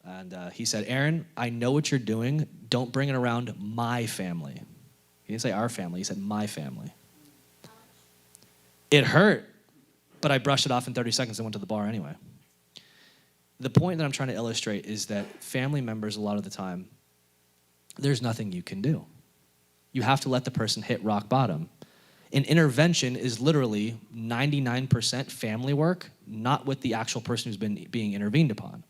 Speaker 2: And he said, Aaron, I know what you're doing. Don't bring it around my family. He didn't say our family. He said my family. It hurt, but I brushed it off in 30 seconds and went to the bar anyway. The point that I'm trying to illustrate is that family members, a lot of the time, there's nothing you can do. You have to let the person hit rock bottom. An intervention is literally 99% family work, not with the actual person who's being intervened upon.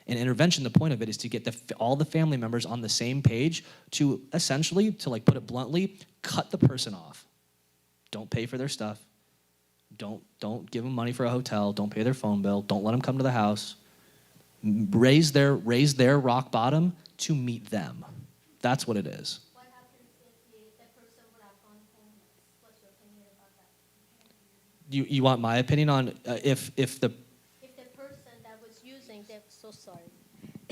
Speaker 2: An intervention, the point of it is to get all the family members on the same page to essentially, to put it bluntly, cut the person off. Don't pay for their stuff. Don't give them money for a hotel. Don't pay their phone bill. Don't let them come to the house. Raise their rock bottom to meet them. That's what it is.
Speaker 3: What happens if the person would have gone homeless? What's your opinion about that?
Speaker 2: You want my opinion on if the
Speaker 3: person that was using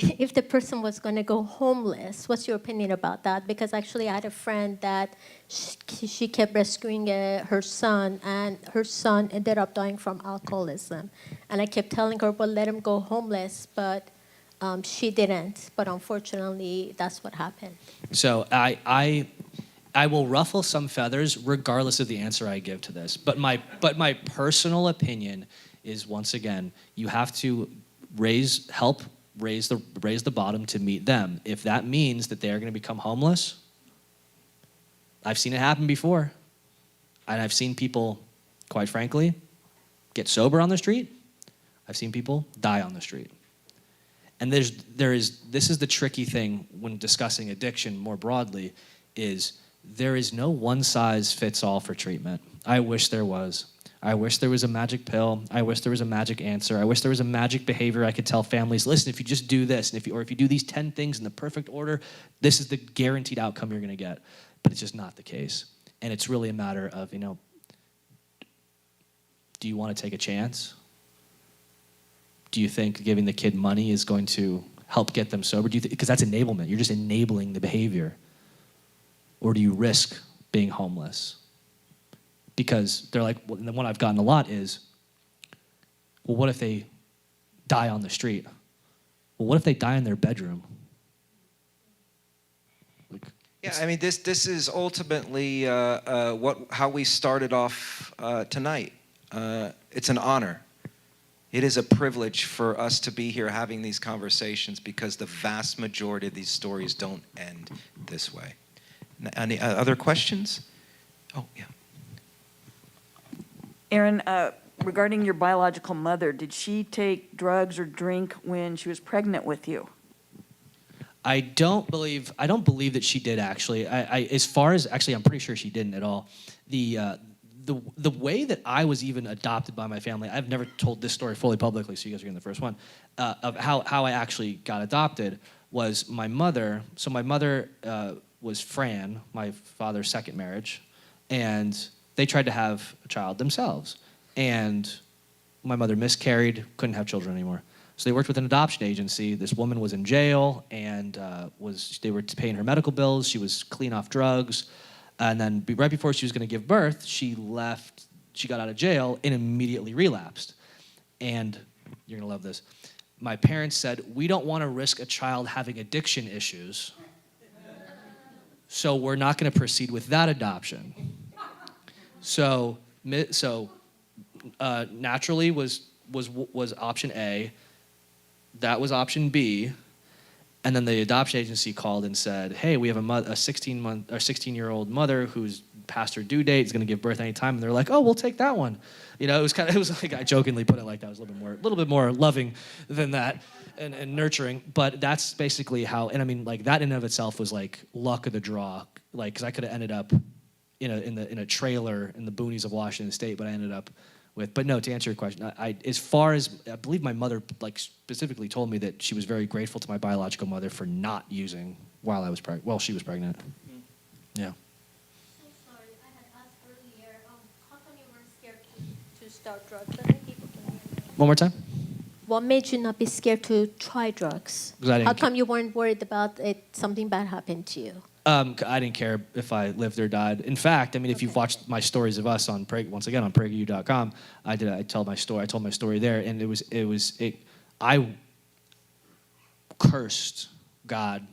Speaker 3: if the person was going to go homeless, what's your opinion about that? Because actually I had a friend that she kept rescuing her son, and her son ended up dying from alcoholism. And I kept telling her, well, let him go homeless, but she didn't. But unfortunately, that's what happened.
Speaker 2: So I will ruffle some feathers regardless of the answer I give to this. But my personal opinion is, once again, you have to raise the bottom to meet them. If that means that they are going to become homeless, I've seen it happen before. And I've seen people, quite frankly, get sober on the street. I've seen people die on the street. And this is the tricky thing when discussing addiction more broadly, is there is no one size fits all for treatment. I wish there was. I wish there was a magic pill. I wish there was a magic answer. I wish there was a magic behavior I could tell families, listen, if you just do this, and if you do these 10 things in the perfect order, this is the guaranteed outcome you're going to get. But it's just not the case. And it's really a matter of, do you want to take a chance? Do you think giving the kid money is going to help get them sober? Because that's enablement. You're just enabling the behavior. Or do you risk being homeless? Because they're like, well, and the one I've gotten a lot is, well, what if they die on the street? Well, what if they die in their bedroom?
Speaker 1: Yeah, I mean, this is ultimately how we started off tonight. It's an honor. It is a privilege for us to be here having these conversations, because the vast majority of these stories don't end this way. Any other questions? Oh, yeah.
Speaker 4: Aaron, regarding your biological mother, did she take drugs or drink when she was pregnant with you?
Speaker 2: I don't believe that she did, actually. As far as, actually, I'm pretty sure she didn't at all. The way that I was even adopted by my family, I've never told this story fully publicly, so you guys are getting the first one, of how I actually got adopted was my mother. So my mother was Fran, my father's second marriage, and they tried to have a child themselves. And my mother miscarried, couldn't have children anymore. So they worked with an adoption agency. This woman was in jail, and they were paying her medical bills. She was clean off drugs. And then right before she was going to give birth, she got out of jail and immediately relapsed. And you're going to love this. my parents said, we don't want to risk a child having addiction issues, so we're not going to proceed with that adoption. So naturally was option A. That was option B. And then the adoption agency called and said, hey, we have a 16-year-old mother who's past her due date, is going to give birth any time. And they're like, oh, we'll take that one. You know, it was like, I jokingly put it like that. It was a little bit more loving than that and nurturing. But that's basically how, and I mean, like that in and of itself was like luck of the draw. Like, because I could have ended up in a trailer in the boonies of Washington State, but I ended up with. But no, to answer your question, as far as I believe my mother like specifically told me that she was very grateful to my biological mother for not using while she was pregnant. Mm-hmm. Yeah.
Speaker 3: So sorry, I had asked earlier, how come you weren't scared to start drugs? I think people can hear me.
Speaker 2: One more time.
Speaker 3: What made you not be scared to try drugs? How come you weren't worried about something bad happened to you?
Speaker 2: I didn't care if I lived or died. In fact, I mean, if you've watched my stories of us on once again on PragerU.com, I told my story there, and I cursed God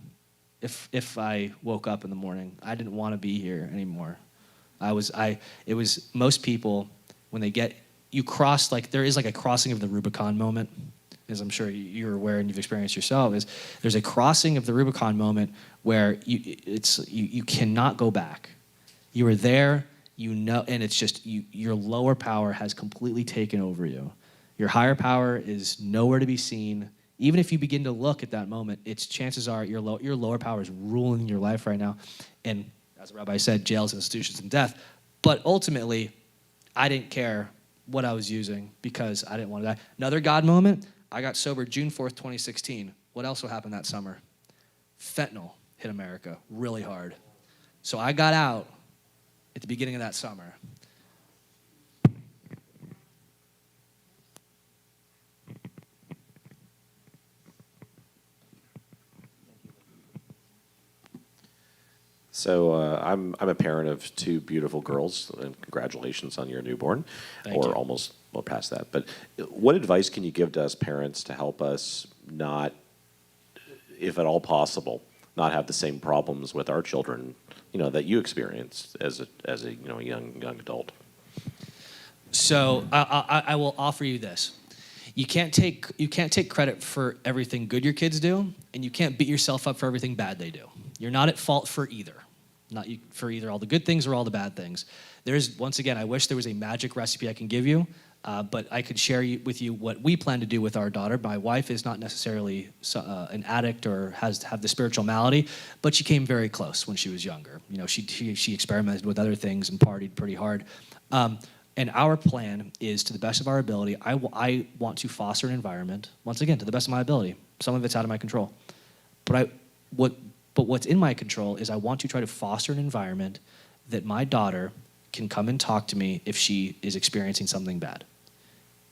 Speaker 2: if I woke up in the morning. I didn't want to be here anymore. It was most people when they get you cross, like there is like a crossing of the Rubicon moment, as I'm sure you're aware and you've experienced yourself, is there's a crossing of the Rubicon moment where you cannot go back. You are there, you know, and it's just your lower power has completely taken over you. Your higher power is nowhere to be seen. Even if you begin to look at that moment, chances are your lower power is ruling your life right now. And as the rabbi said, jails, institutions, and death. But ultimately, I didn't care what I was using because I didn't want to die. Another God moment, I got sober June 4th, 2016. What else will happen that summer? Fentanyl hit America really hard. So I got out at the beginning of that summer.
Speaker 5: So I'm a parent of two beautiful girls, and congratulations on your newborn,
Speaker 2: Thank you.
Speaker 5: Almost past that. But what advice can you give to us parents to help us not, if at all possible, not have the same problems with our children, that you experienced as a young adult?
Speaker 2: So I will offer you this. You can't take credit for everything good your kids do, and you can't beat yourself up for everything bad they do. You're not at fault for either. For either all the good things or all the bad things. Once again, I wish there was a magic recipe I can give you, but I could share with you what we plan to do with our daughter. My wife is not necessarily an addict or have the spiritual malady, but she came very close when she was younger. She experimented with other things and partied pretty hard. And our plan is, to the best of our ability, I want to foster an environment, once again, to the best of my ability. Some of it's out of my control. But what's in my control is I want to try to foster an environment that my daughter can come and talk to me if she is experiencing something bad.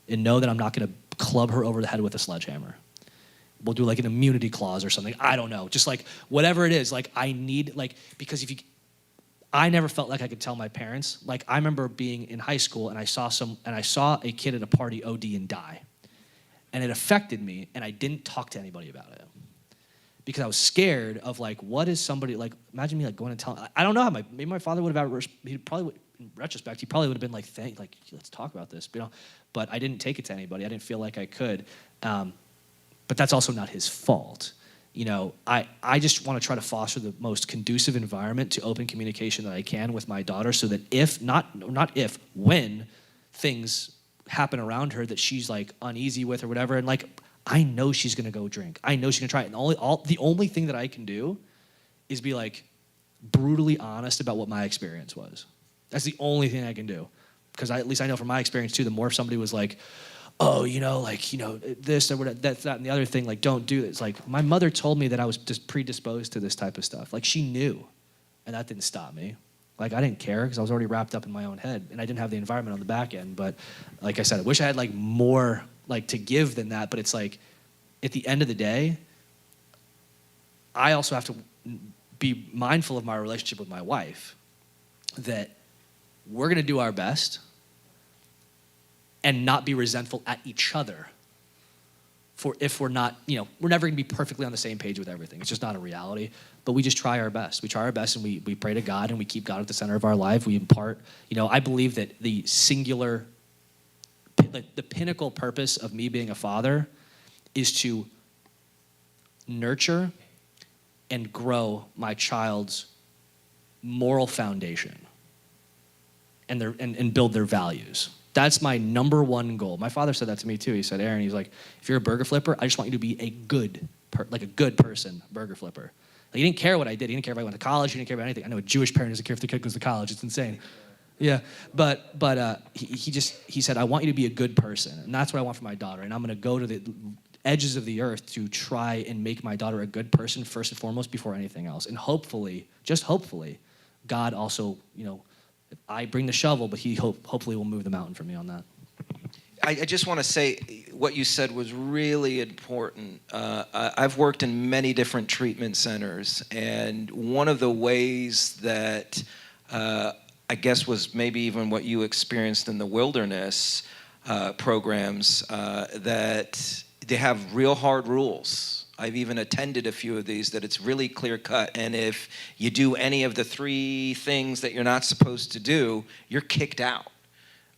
Speaker 2: And know that I'm not going to club her over the head with a sledgehammer. We'll do like an immunity clause or something. I don't know. Just like whatever it is, like I need, like, because I never felt like I could tell my parents. Like I remember being in high school and I saw a kid at a party OD and die. And it affected me, and I didn't talk to anybody about it. Because I was scared of like, what is somebody like? Imagine me like going and telling. I don't know how maybe my father would have. He probably would, in retrospect, he probably would have been like, let's talk about this. But I didn't take it to anybody. I didn't feel like I could. But that's also not his fault. I just want to try to foster the most conducive environment to open communication that I can with my daughter, so that when things happen around her that she's like uneasy with or whatever, and like. I know she's gonna go drink. I know she's gonna try it. And the only thing that I can do is be like brutally honest about what my experience was. That's the only thing I can do. Because at least I know from my experience too, the more somebody was like, oh, this or whatever, that, and the other thing, like don't do this. Like my mother told me that I was just predisposed to this type of stuff. Like she knew, and that didn't stop me. Like I didn't care because I was already wrapped up in my own head, and I didn't have the environment on the back end. But like I said, I wish I had like more like to give than that, but it's like at the end of the day, I also have to be mindful of my relationship with my wife, that we're going to do our best and not be resentful at each other if we're not, we're never going to be perfectly on the same page with everything. It's just not a reality. But we just try our best. We try our best, and we pray to God, and we keep God at the center of our life. We impart, I believe that the singular, the pinnacle purpose of me being a father is to nurture and grow my child's moral foundation and build their values. That's my number one goal. My father said that to me too. He said, Aaron, he's like, if you're a burger flipper, I just want you to be a good person burger flipper. Like, he didn't care what I did. He didn't care if I went to college. He didn't care about anything. I know a Jewish parent doesn't care if their kid goes to college. It's insane. Yeah, but he said, I want you to be a good person, and that's what I want for my daughter. And I'm going to go to the edges of the earth to try and make my daughter a good person first and foremost before anything else. And hopefully, just hopefully, God also, I bring the shovel, but he hopefully will move the mountain for me on that.
Speaker 1: I just want to say what you said was really important. I've worked in many different treatment centers, and one of the ways that I guess was maybe even what you experienced in the wilderness programs, that they have real hard rules. I've even attended a few of these that it's really clear cut, and if you do any of the 3 things that you're not supposed to do, you're kicked out.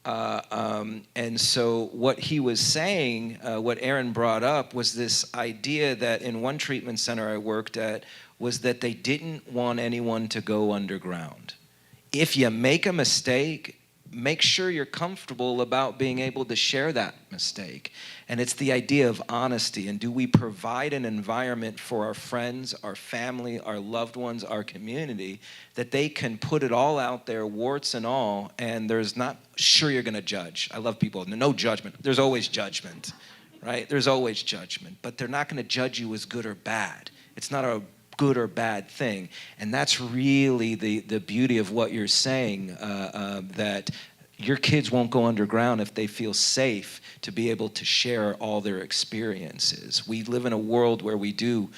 Speaker 1: And so what he was saying, what Aaron brought up, was this idea that in one treatment center I worked at was that they didn't want anyone to go underground. If you make a mistake, make sure you're comfortable about being able to share that mistake. And it's the idea of honesty. And do we provide an environment for our friends, our family, our loved ones, our community, that they can put it all out there, warts and all, and there's not sure you're going to judge. I love people. No judgment. There's always judgment, right? There's always judgment. But they're not going to judge you as good or bad. It's not a good or bad thing. And that's really the beauty of what you're saying, that your kids won't go underground if they feel safe to be able to share all their experiences. We live in a world where we do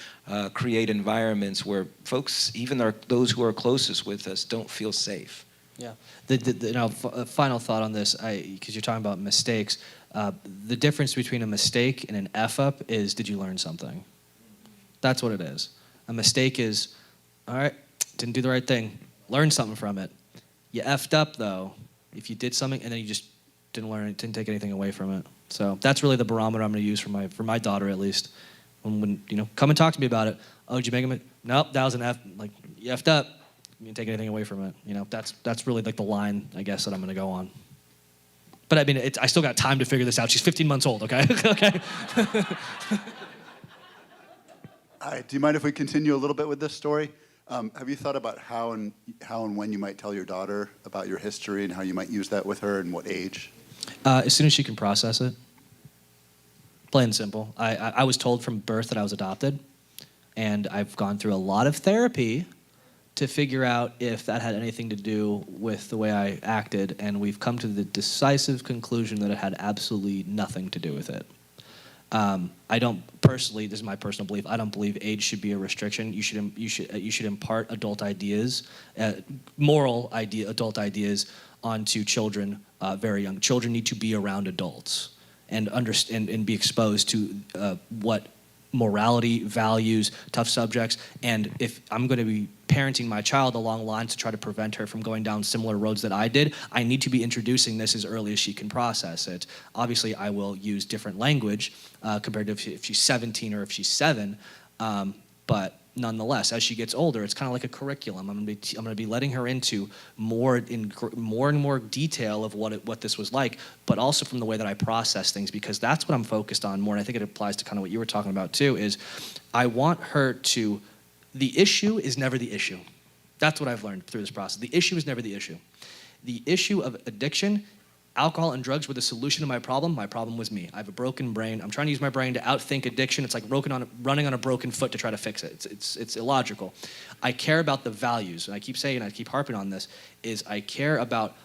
Speaker 1: create environments where folks, even those who are closest with us, don't feel safe.
Speaker 2: Yeah. Final thought on this, because you're talking about mistakes. The difference between a mistake and an F-up is, did you learn something? That's what it is. A mistake is, all right, didn't do the right thing. Learn something from it. You F'd up, though, if you did something and then you just didn't learn it, didn't take anything away from it. So that's really the barometer I'm going to use for my daughter, at least. When come and talk to me about it. Oh, did you make a mistake? Nope, that was an F. Like, you F'd up. You didn't take anything away from it. That's really like the line, I guess, that I'm going to go on. But I mean, I still got time to figure this out. She's 15 months old, okay? Okay.
Speaker 6: All right, do you mind if we continue a little bit with this story? Have you thought about how and when you might tell your daughter about your history and how you might use that with her and what age?
Speaker 2: As soon as she can process it. Plain and simple. I was told from birth that I was adopted, and I've gone through a lot of therapy to figure out if that had anything to do with the way I acted, and we've come to the decisive conclusion that it had absolutely nothing to do with it. I don't personally. This is my personal belief. I don't believe age should be a restriction. You should impart adult ideas, adult ideas onto children very young. Children need to be around adults and understand and be exposed to what morality, values, tough subjects. And if I'm going to be parenting my child along lines to try to prevent her from going down similar roads that I did, I need to be introducing this as early as she can process it. Obviously, I will use different language compared to if she's 17 or if she's 7, but nonetheless, as she gets older, it's kind of like a curriculum. I'm going to be letting her into more and more detail of what this was like, but also from the way that I process things, because that's what I'm focused on more. And I think it applies to kind of what you were talking about too. Is I want her to. The issue is never the issue. That's what I've learned through this process. The issue is never the issue. The issue of addiction, alcohol and drugs were the solution to my problem. My problem was me. I have a broken brain. I'm trying to use my brain to outthink addiction. It's like running on a broken foot to try to fix it. It's illogical. I care about the values, and I keep saying, I keep harping on this, is I care about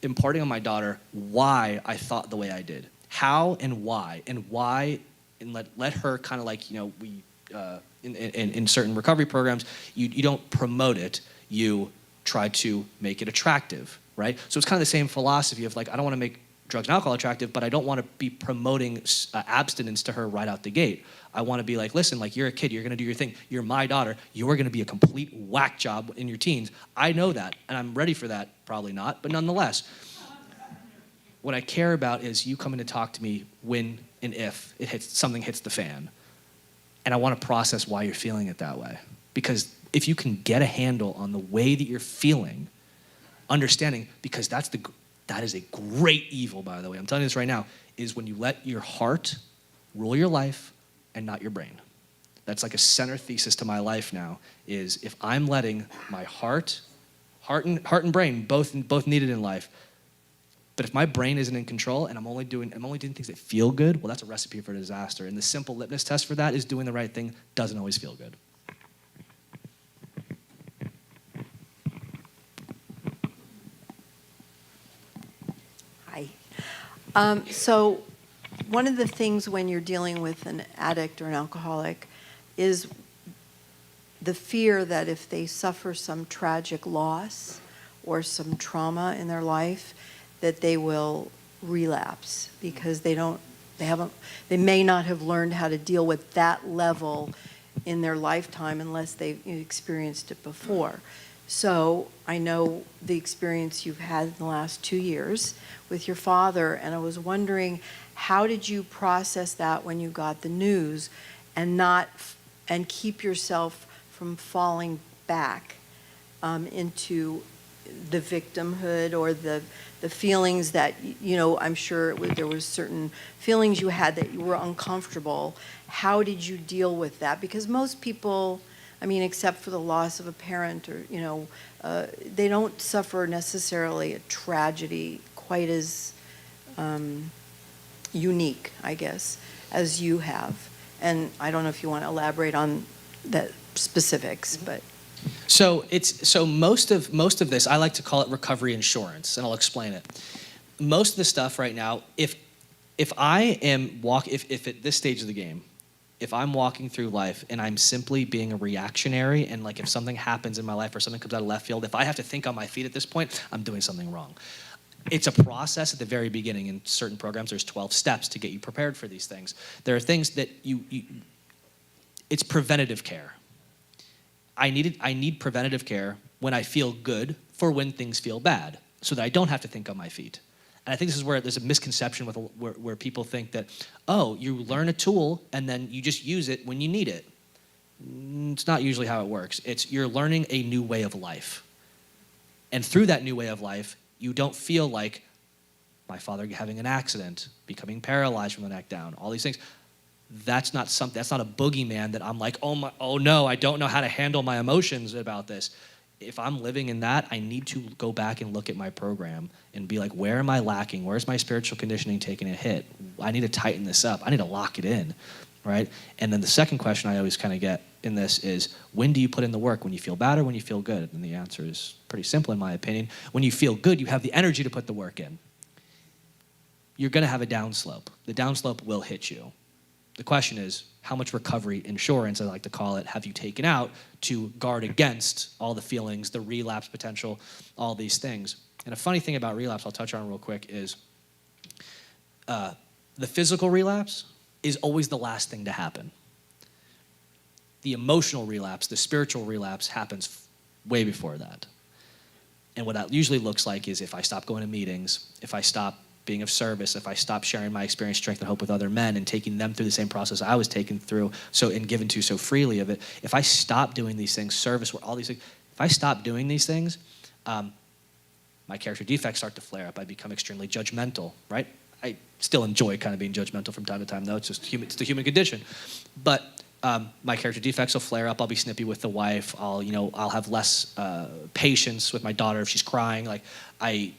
Speaker 2: imparting on my daughter why I thought the way I did. How and why, and let her kind of like, we, in certain recovery programs, you don't promote it, you try to make it attractive, right? So it's kind of the same philosophy of like, I don't want to make drugs and alcohol attractive, but I don't want to be promoting abstinence to her right out the gate. I want to be like, listen, like, you're a kid, you're going to do your thing. You're my daughter. You're going to be a complete whack job in your teens. I know that, and I'm ready for that. Probably not, but nonetheless, what I care about is you coming to talk to me when and if something hits the fan. And I want to process why you're feeling it that way. Because if you can get a handle on the way that you're feeling, understanding, because that is a great evil, by the way, I'm telling you this right now, is when you let your heart rule your life and not your brain. That's like a center thesis to my life now, is if I'm letting my heart and brain, both needed in life, but if my brain isn't in control and I'm only doing things that feel good, well, that's a recipe for disaster. And the simple litmus test for that is doing the right thing doesn't always feel good.
Speaker 7: Hi. So one of the things when you're dealing with an addict or an alcoholic is the fear that if they suffer some tragic loss or some trauma in their life, that they will relapse because they may not have learned how to deal with that level in their lifetime unless they've experienced it before. So I know the experience you've had in the last 2 years with your father, and I was wondering, how did you process that when you got the news and keep yourself from falling back into the victimhood or the feelings that, I'm sure there was certain feelings you had that you were uncomfortable. How did you deal with that? Because most people, except for the loss of a parent or, they don't suffer necessarily a tragedy quite as unique, I guess, as you have. And I don't know if you want to elaborate on the specifics, but...
Speaker 2: So most of this, I like to call it recovery insurance, and I'll explain it. Most of the stuff right now, if at this stage of the game, if I'm walking through life and I'm simply being a reactionary, and like if something happens in my life or something comes out of left field, if I have to think on my feet at this point, I'm doing something wrong. It's a process at the very beginning. In certain programs, there's 12 steps to get you prepared for these things. There are things that it's preventative care. I need preventative care when I feel good for when things feel bad, so that I don't have to think on my feet. And I think this is where there's a misconception where people think that, oh, you learn a tool and then you just use it when you need it. It's not usually how it works. You're learning a new way of life. And through that new way of life, you don't feel like my father having an accident, becoming paralyzed from the neck down, all these things. That's not a boogeyman that I'm like, oh no, I don't know how to handle my emotions about this. If I'm living in that, I need to go back and look at my program and be like, where am I lacking? Where's my spiritual conditioning taking a hit? I need to tighten this up. I need to lock it in, right? And then the second question I always kind of get in this is, when do you put in the work? When you feel bad or when you feel good? And the answer is pretty simple in my opinion. When you feel good, you have the energy to put the work in. You're going to have a downslope. The downslope will hit you. The question is, how much recovery insurance, I like to call it, have you taken out to guard against all the feelings, the relapse potential, all these things? And a funny thing about relapse, I'll touch on real quick, is the physical relapse is always the last thing to happen. The emotional relapse, the spiritual relapse happens way before that. And what that usually looks like is if I stop going to meetings, if I stop being of service, if I stop sharing my experience, strength, and hope with other men and taking them through the same process I was taken through and given to so freely of it, if I stop doing these things, service, all these things, if I stop doing these things, my character defects start to flare up. I become extremely judgmental, right? I still enjoy kind of being judgmental from time to time, though. It's the human condition. But my character defects will flare up. I'll be snippy with the wife. I'll have less patience with my daughter if she's crying. Like I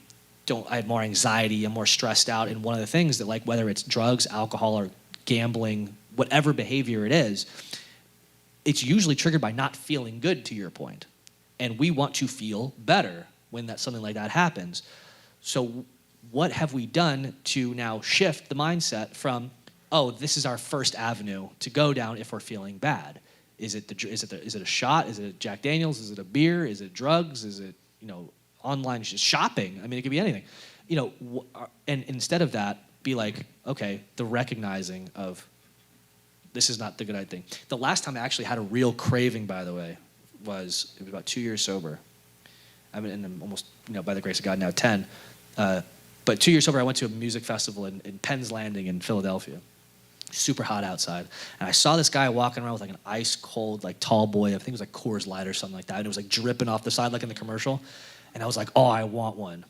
Speaker 2: have more anxiety, I'm more stressed out, and one of the things that, like, whether it's drugs, alcohol, or gambling, whatever behavior it is, it's usually triggered by not feeling good, to your point. And we want to feel better when something like that happens. So what have we done to now shift the mindset from, oh, this is our first avenue to go down if we're feeling bad? Is it a shot? Is it Jack Daniels? Is it a beer? Is it drugs? Is it, online shopping? I mean, it could be anything. and instead of that, be like, okay, the recognizing of this is not the good thing. The last time I actually had a real craving, by the way, it was about 2 years sober. I mean, and I'm almost, by the grace of God, now 10. But 2 years sober, I went to a music festival in Penn's Landing in Philadelphia. Super hot outside. And I saw this guy walking around with like an ice cold, like tall boy, I think it was like Coors Light or something like that. And it was like dripping off the side like in the commercial. And I was like, oh, I want one.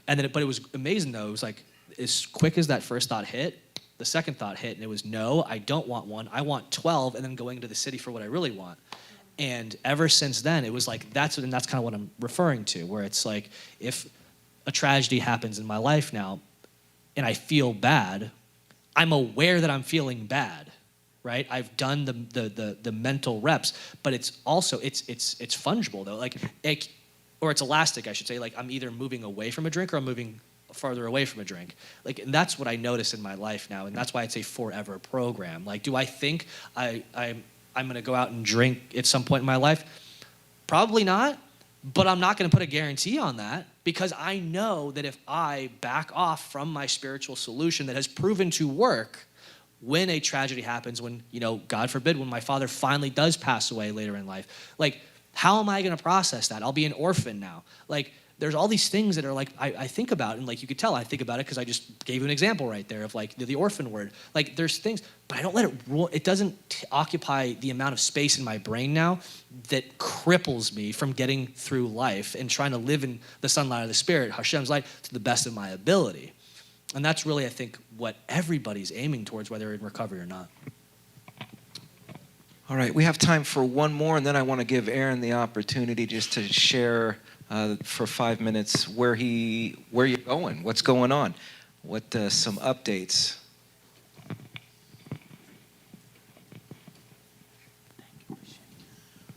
Speaker 2: And then, but it was amazing though. It was like, as quick as that first thought hit, the second thought hit, and it was, no, I don't want one. I want 12, and then going to the city for what I really want. And ever since then, it was like, that's kind of what I'm referring to, where it's like, if a tragedy happens in my life now, and I feel bad, I'm aware that I'm feeling bad, right? I've done the mental reps, but it's also, it's fungible though, or it's elastic, I should say. Like, I'm either moving away from a drink or I'm moving farther away from a drink. Like, and that's what I notice in my life now, and that's why it's a forever program. Like, do I think I'm going to go out and drink at some point in my life? Probably not, but I'm not going to put a guarantee on that, because I know that if I back off from my spiritual solution that has proven to work, when a tragedy happens, when, God forbid, when my father finally does pass away later in life, like, how am I going to process that? I'll be an orphan now. Like, there's all these things that are like, I think about, and like you could tell I think about it because I just gave you an example right there of like the orphan word. Like, there's things, but I don't let it rule. It doesn't occupy the amount of space in my brain now that cripples me from getting through life and trying to live in the sunlight of the Spirit, Hashem's light, to the best of my ability. And that's really, I think, what everybody's aiming towards, whether in recovery or not.
Speaker 1: All right, we have time for one more, and then I want to give Aaron the opportunity just to share for 5 minutes where you're going, what's going on, some updates.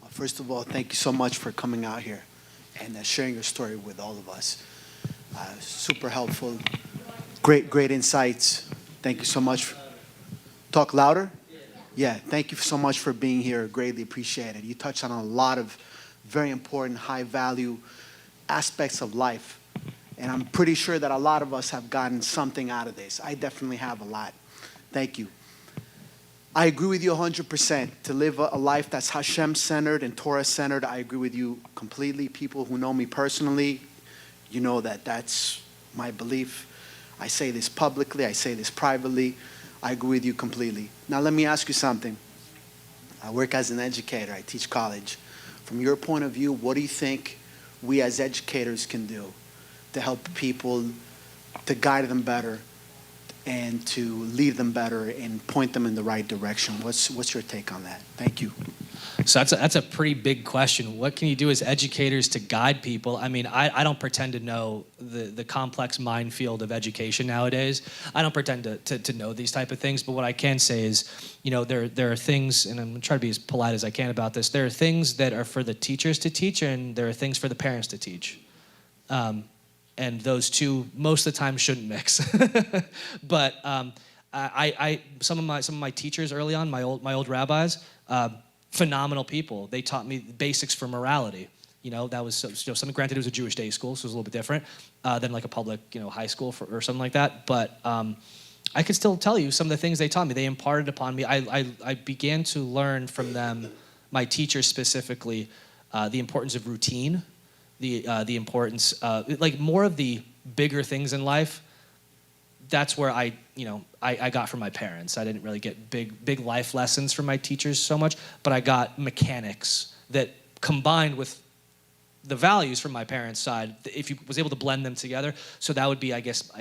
Speaker 8: First of all, thank you so much for coming out here and sharing your story with all of us. Super helpful. Great insights. Thank you so much. Talk louder? Yeah, thank you so much for being here. Greatly appreciate it. You touched on a lot of very important, high-value aspects of life. And I'm pretty sure that a lot of us have gotten something out of this. I definitely have a lot. Thank you. I agree with you 100%. To live a life that's Hashem-centered and Torah-centered, I agree with you completely. People who know me personally, you know that that's my belief. I say this publicly. I say this privately. I agree with you completely. Now, let me ask you something. I work as an educator. I teach college. From your point of view, what do you think we as educators can do to help people, to guide them better, and to lead them better and point them in the right direction? What's your take on that? Thank you.
Speaker 2: So that's a pretty big question. What can you do as educators to guide people? I mean, I don't pretend to know the complex minefield of education nowadays. I don't pretend to know these type of things, but what I can say is, there are things, and I'm going to try to be as polite as I can about this, there are things that are for the teachers to teach, and there are things for the parents to teach. And those two, most of the time, shouldn't mix. But some of my teachers early on, my old rabbis, phenomenal people. They taught me the basics for morality. That was something. Granted, it was a Jewish day school, so it was a little bit different than like a public, high school or something like that. But I could still tell you some of the things they taught me. They imparted upon me. I began to learn from them, my teachers specifically, the importance of routine, the importance, like more of the bigger things in life. That's where I got from my parents. I didn't really get big life lessons from my teachers so much, but I got mechanics that combined with the values from my parents' side, if you was able to blend them together. So that would be, I guess,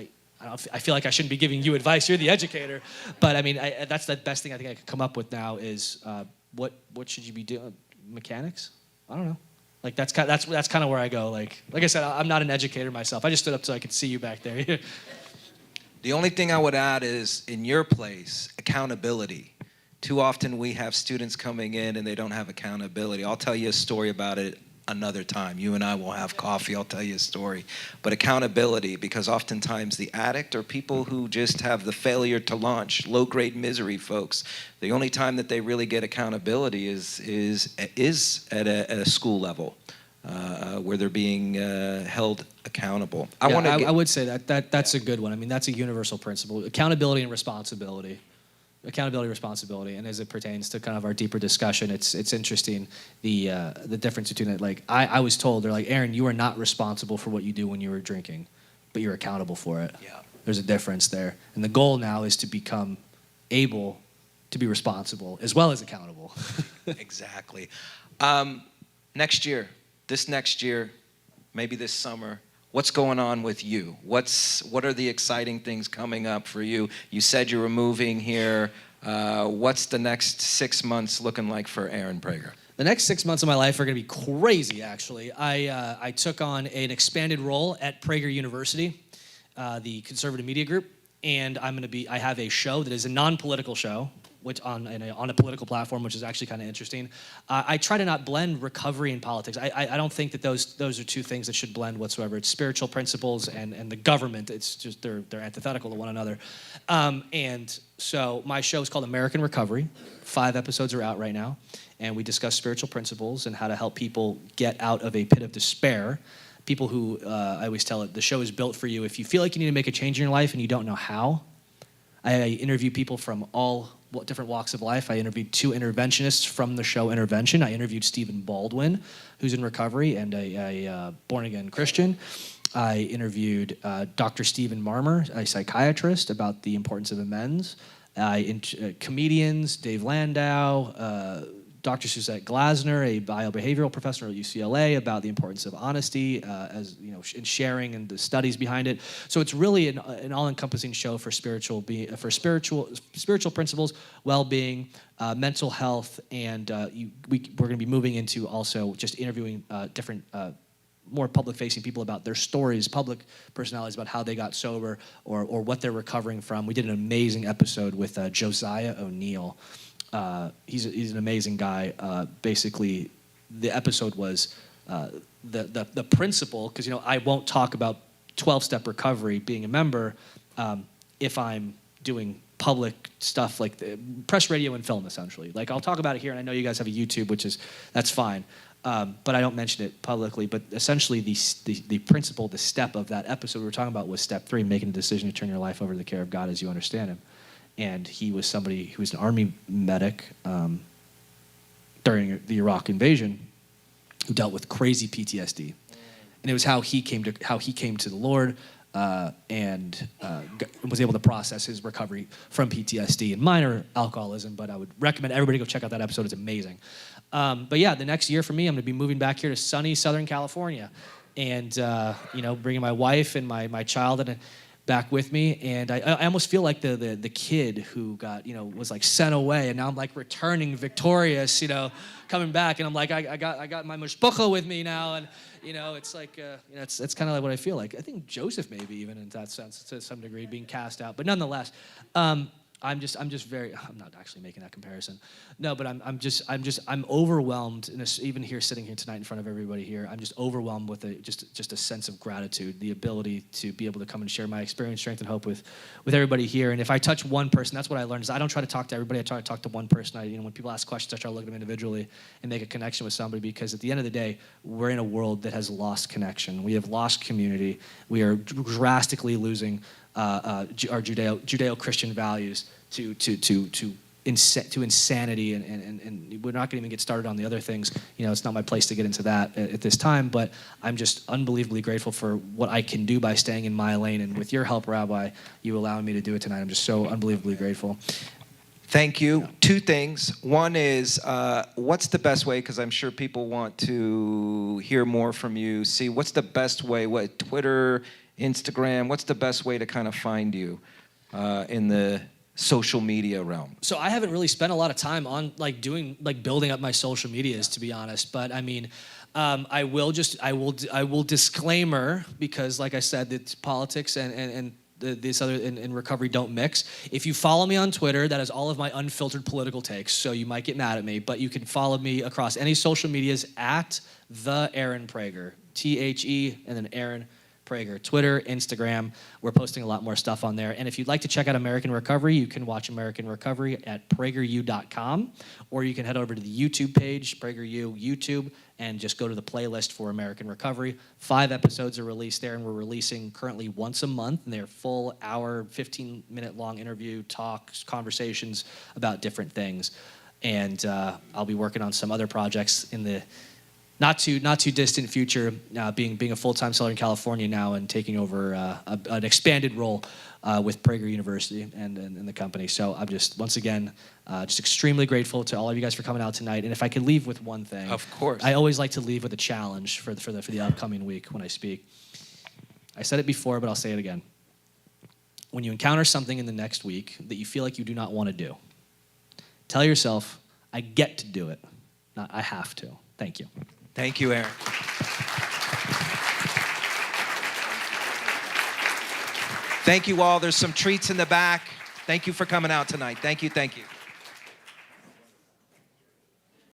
Speaker 2: I feel like I shouldn't be giving you advice. You're the educator. But I mean, that's the best thing I think I could come up with now is what should you be doing? Mechanics? I don't know. Like that's kind of where I go. Like I said, I'm not an educator myself. I just stood up so I could see you back there.
Speaker 1: The only thing I would add is, in your place, accountability. Too often we have students coming in and they don't have accountability. I'll tell you a story about it another time. You and I will have coffee. I'll tell you a story. But accountability, because oftentimes the addict or people who just have the failure to launch, low-grade misery folks, the only time that they really get accountability is at a school level, where they're being held accountable.
Speaker 2: I
Speaker 1: want to.
Speaker 2: would say that's a good one. I mean, that's a universal principle: accountability and responsibility. Accountability, responsibility, and as it pertains to kind of our deeper discussion, it's interesting the difference between it. Like I was told, they're like, Aaron, you are not responsible for what you do when you were drinking, but you're accountable for it.
Speaker 1: Yeah.
Speaker 2: There's a difference there, and the goal now is to become able to be responsible as well as accountable.
Speaker 1: Exactly. Next year, maybe this summer, what's going on with you? What are the exciting things coming up for you? You said you were moving here. What's the next 6 months looking like for Aaron Prager?
Speaker 2: The next 6 months of my life are going to be crazy, actually. I took on an expanded role at Prager University, the conservative media group, and I have a show that is a non-political show, which on a political platform, which is actually kind of interesting. I try to not blend recovery and politics. I don't think that those are two things that should blend whatsoever. It's spiritual principles and the government. It's just they're antithetical to one another. And so my show is called American Recovery. 5 episodes are out right now, and we discuss spiritual principles and how to help people get out of a pit of despair. People who, I always tell it, the show is built for you. If you feel like you need to make a change in your life and you don't know how, I interview people from all different walks of life. I interviewed 2 interventionists from the show Intervention. I interviewed Stephen Baldwin, who's in recovery and a born-again Christian. I interviewed Dr. Stephen Marmer, a psychiatrist, about the importance of amends. Comedians, Dave Landau, Dr. Suzette Glasner, a biobehavioral professor at UCLA, about the importance of honesty, as you know, in sharing and the studies behind it. So it's really an all-encompassing show for spiritual principles, well-being, mental health, and we're going to be moving into also just interviewing different. More public-facing people about their stories, public personalities about how they got sober or what they're recovering from. We did an amazing episode with Josiah O'Neill. He's an amazing guy. Basically, the episode was the principle, because I won't talk about 12-step recovery, being a member, if I'm doing public stuff like the press, radio, and film, essentially. Like I'll talk about it here, and I know you guys have a YouTube, that's fine. But I don't mention it publicly. But essentially, the principle, the step of that episode we were talking about was step 3, making a decision to turn your life over to the care of God as you understand Him. And he was somebody who was an army medic during the Iraq invasion, who dealt with crazy PTSD, and it was how he came to the Lord and was able to process his recovery from PTSD and minor alcoholism. But I would recommend everybody go check out that episode; it's amazing. But yeah, the next year for me, I'm going to be moving back here to sunny Southern California, and bringing my wife and my child back with me, and I almost feel like the kid who got was like sent away, and now I'm like returning victorious, coming back, and I'm like I got my mishpacha with me now, and it's like it's kind of like what I feel like. I think Joseph maybe even in that sense to some degree being cast out, but nonetheless. I'm not actually making that comparison. No, but I'm overwhelmed, and even here, sitting here tonight in front of everybody here, I'm just overwhelmed with just a sense of gratitude, the ability to be able to come and share my experience, strength, and hope with everybody here. And if I touch one person, that's what I learned, is I don't try to talk to everybody, I try to talk to one person. When people ask questions, I try to look at them individually and make a connection with somebody, because at the end of the day, we're in a world that has lost connection. We have lost community. We are drastically losing our Judeo-Christian values to insanity, and we're not going to even get started on the other things. It's not my place to get into that at this time, but I'm just unbelievably grateful for what I can do by staying in my lane, and with your help, Rabbi, you allowing me to do it tonight. I'm just so unbelievably grateful.
Speaker 1: Thank you. 2 things. One is, what's the best way, because I'm sure people want to hear more from you, see what's the best way, Twitter, Instagram, what's the best way to kind of find you in the social media realm?
Speaker 2: So I haven't really spent a lot of time on building up my social medias, to be honest. But I mean, I will disclaimer, because like I said, it's politics and this other in recovery don't mix. If you follow me on Twitter, that is all of my unfiltered political takes. So you might get mad at me, but you can follow me across any social medias at the Aaron Prager, THE and then Aaron Prager. Twitter, Instagram, we're posting a lot more stuff on there. And if you'd like to check out American Recovery, you can watch American Recovery at prageru.com, or you can head over to the YouTube page, PragerU YouTube, and just go to the playlist for American Recovery. 5 episodes are released there, and we're releasing currently once a month, and they're full hour, 15-minute long interview, talks, conversations about different things. And I'll be working on some other projects in the not too distant future, being a full-time Southern California now and taking over an expanded role with Prager University and the company. So I'm just, once again, just extremely grateful to all of you guys for coming out tonight. And if I could leave with one thing.
Speaker 1: Of course.
Speaker 2: I always like to leave with a challenge for the upcoming week when I speak. I said it before, but I'll say it again. When you encounter something in the next week that you feel like you do not want to do, tell yourself, I get to do it, not I have to. Thank you.
Speaker 1: Thank you, Aaron. Thank you all. There's some treats in the back. Thank you for coming out tonight. Thank you, thank you.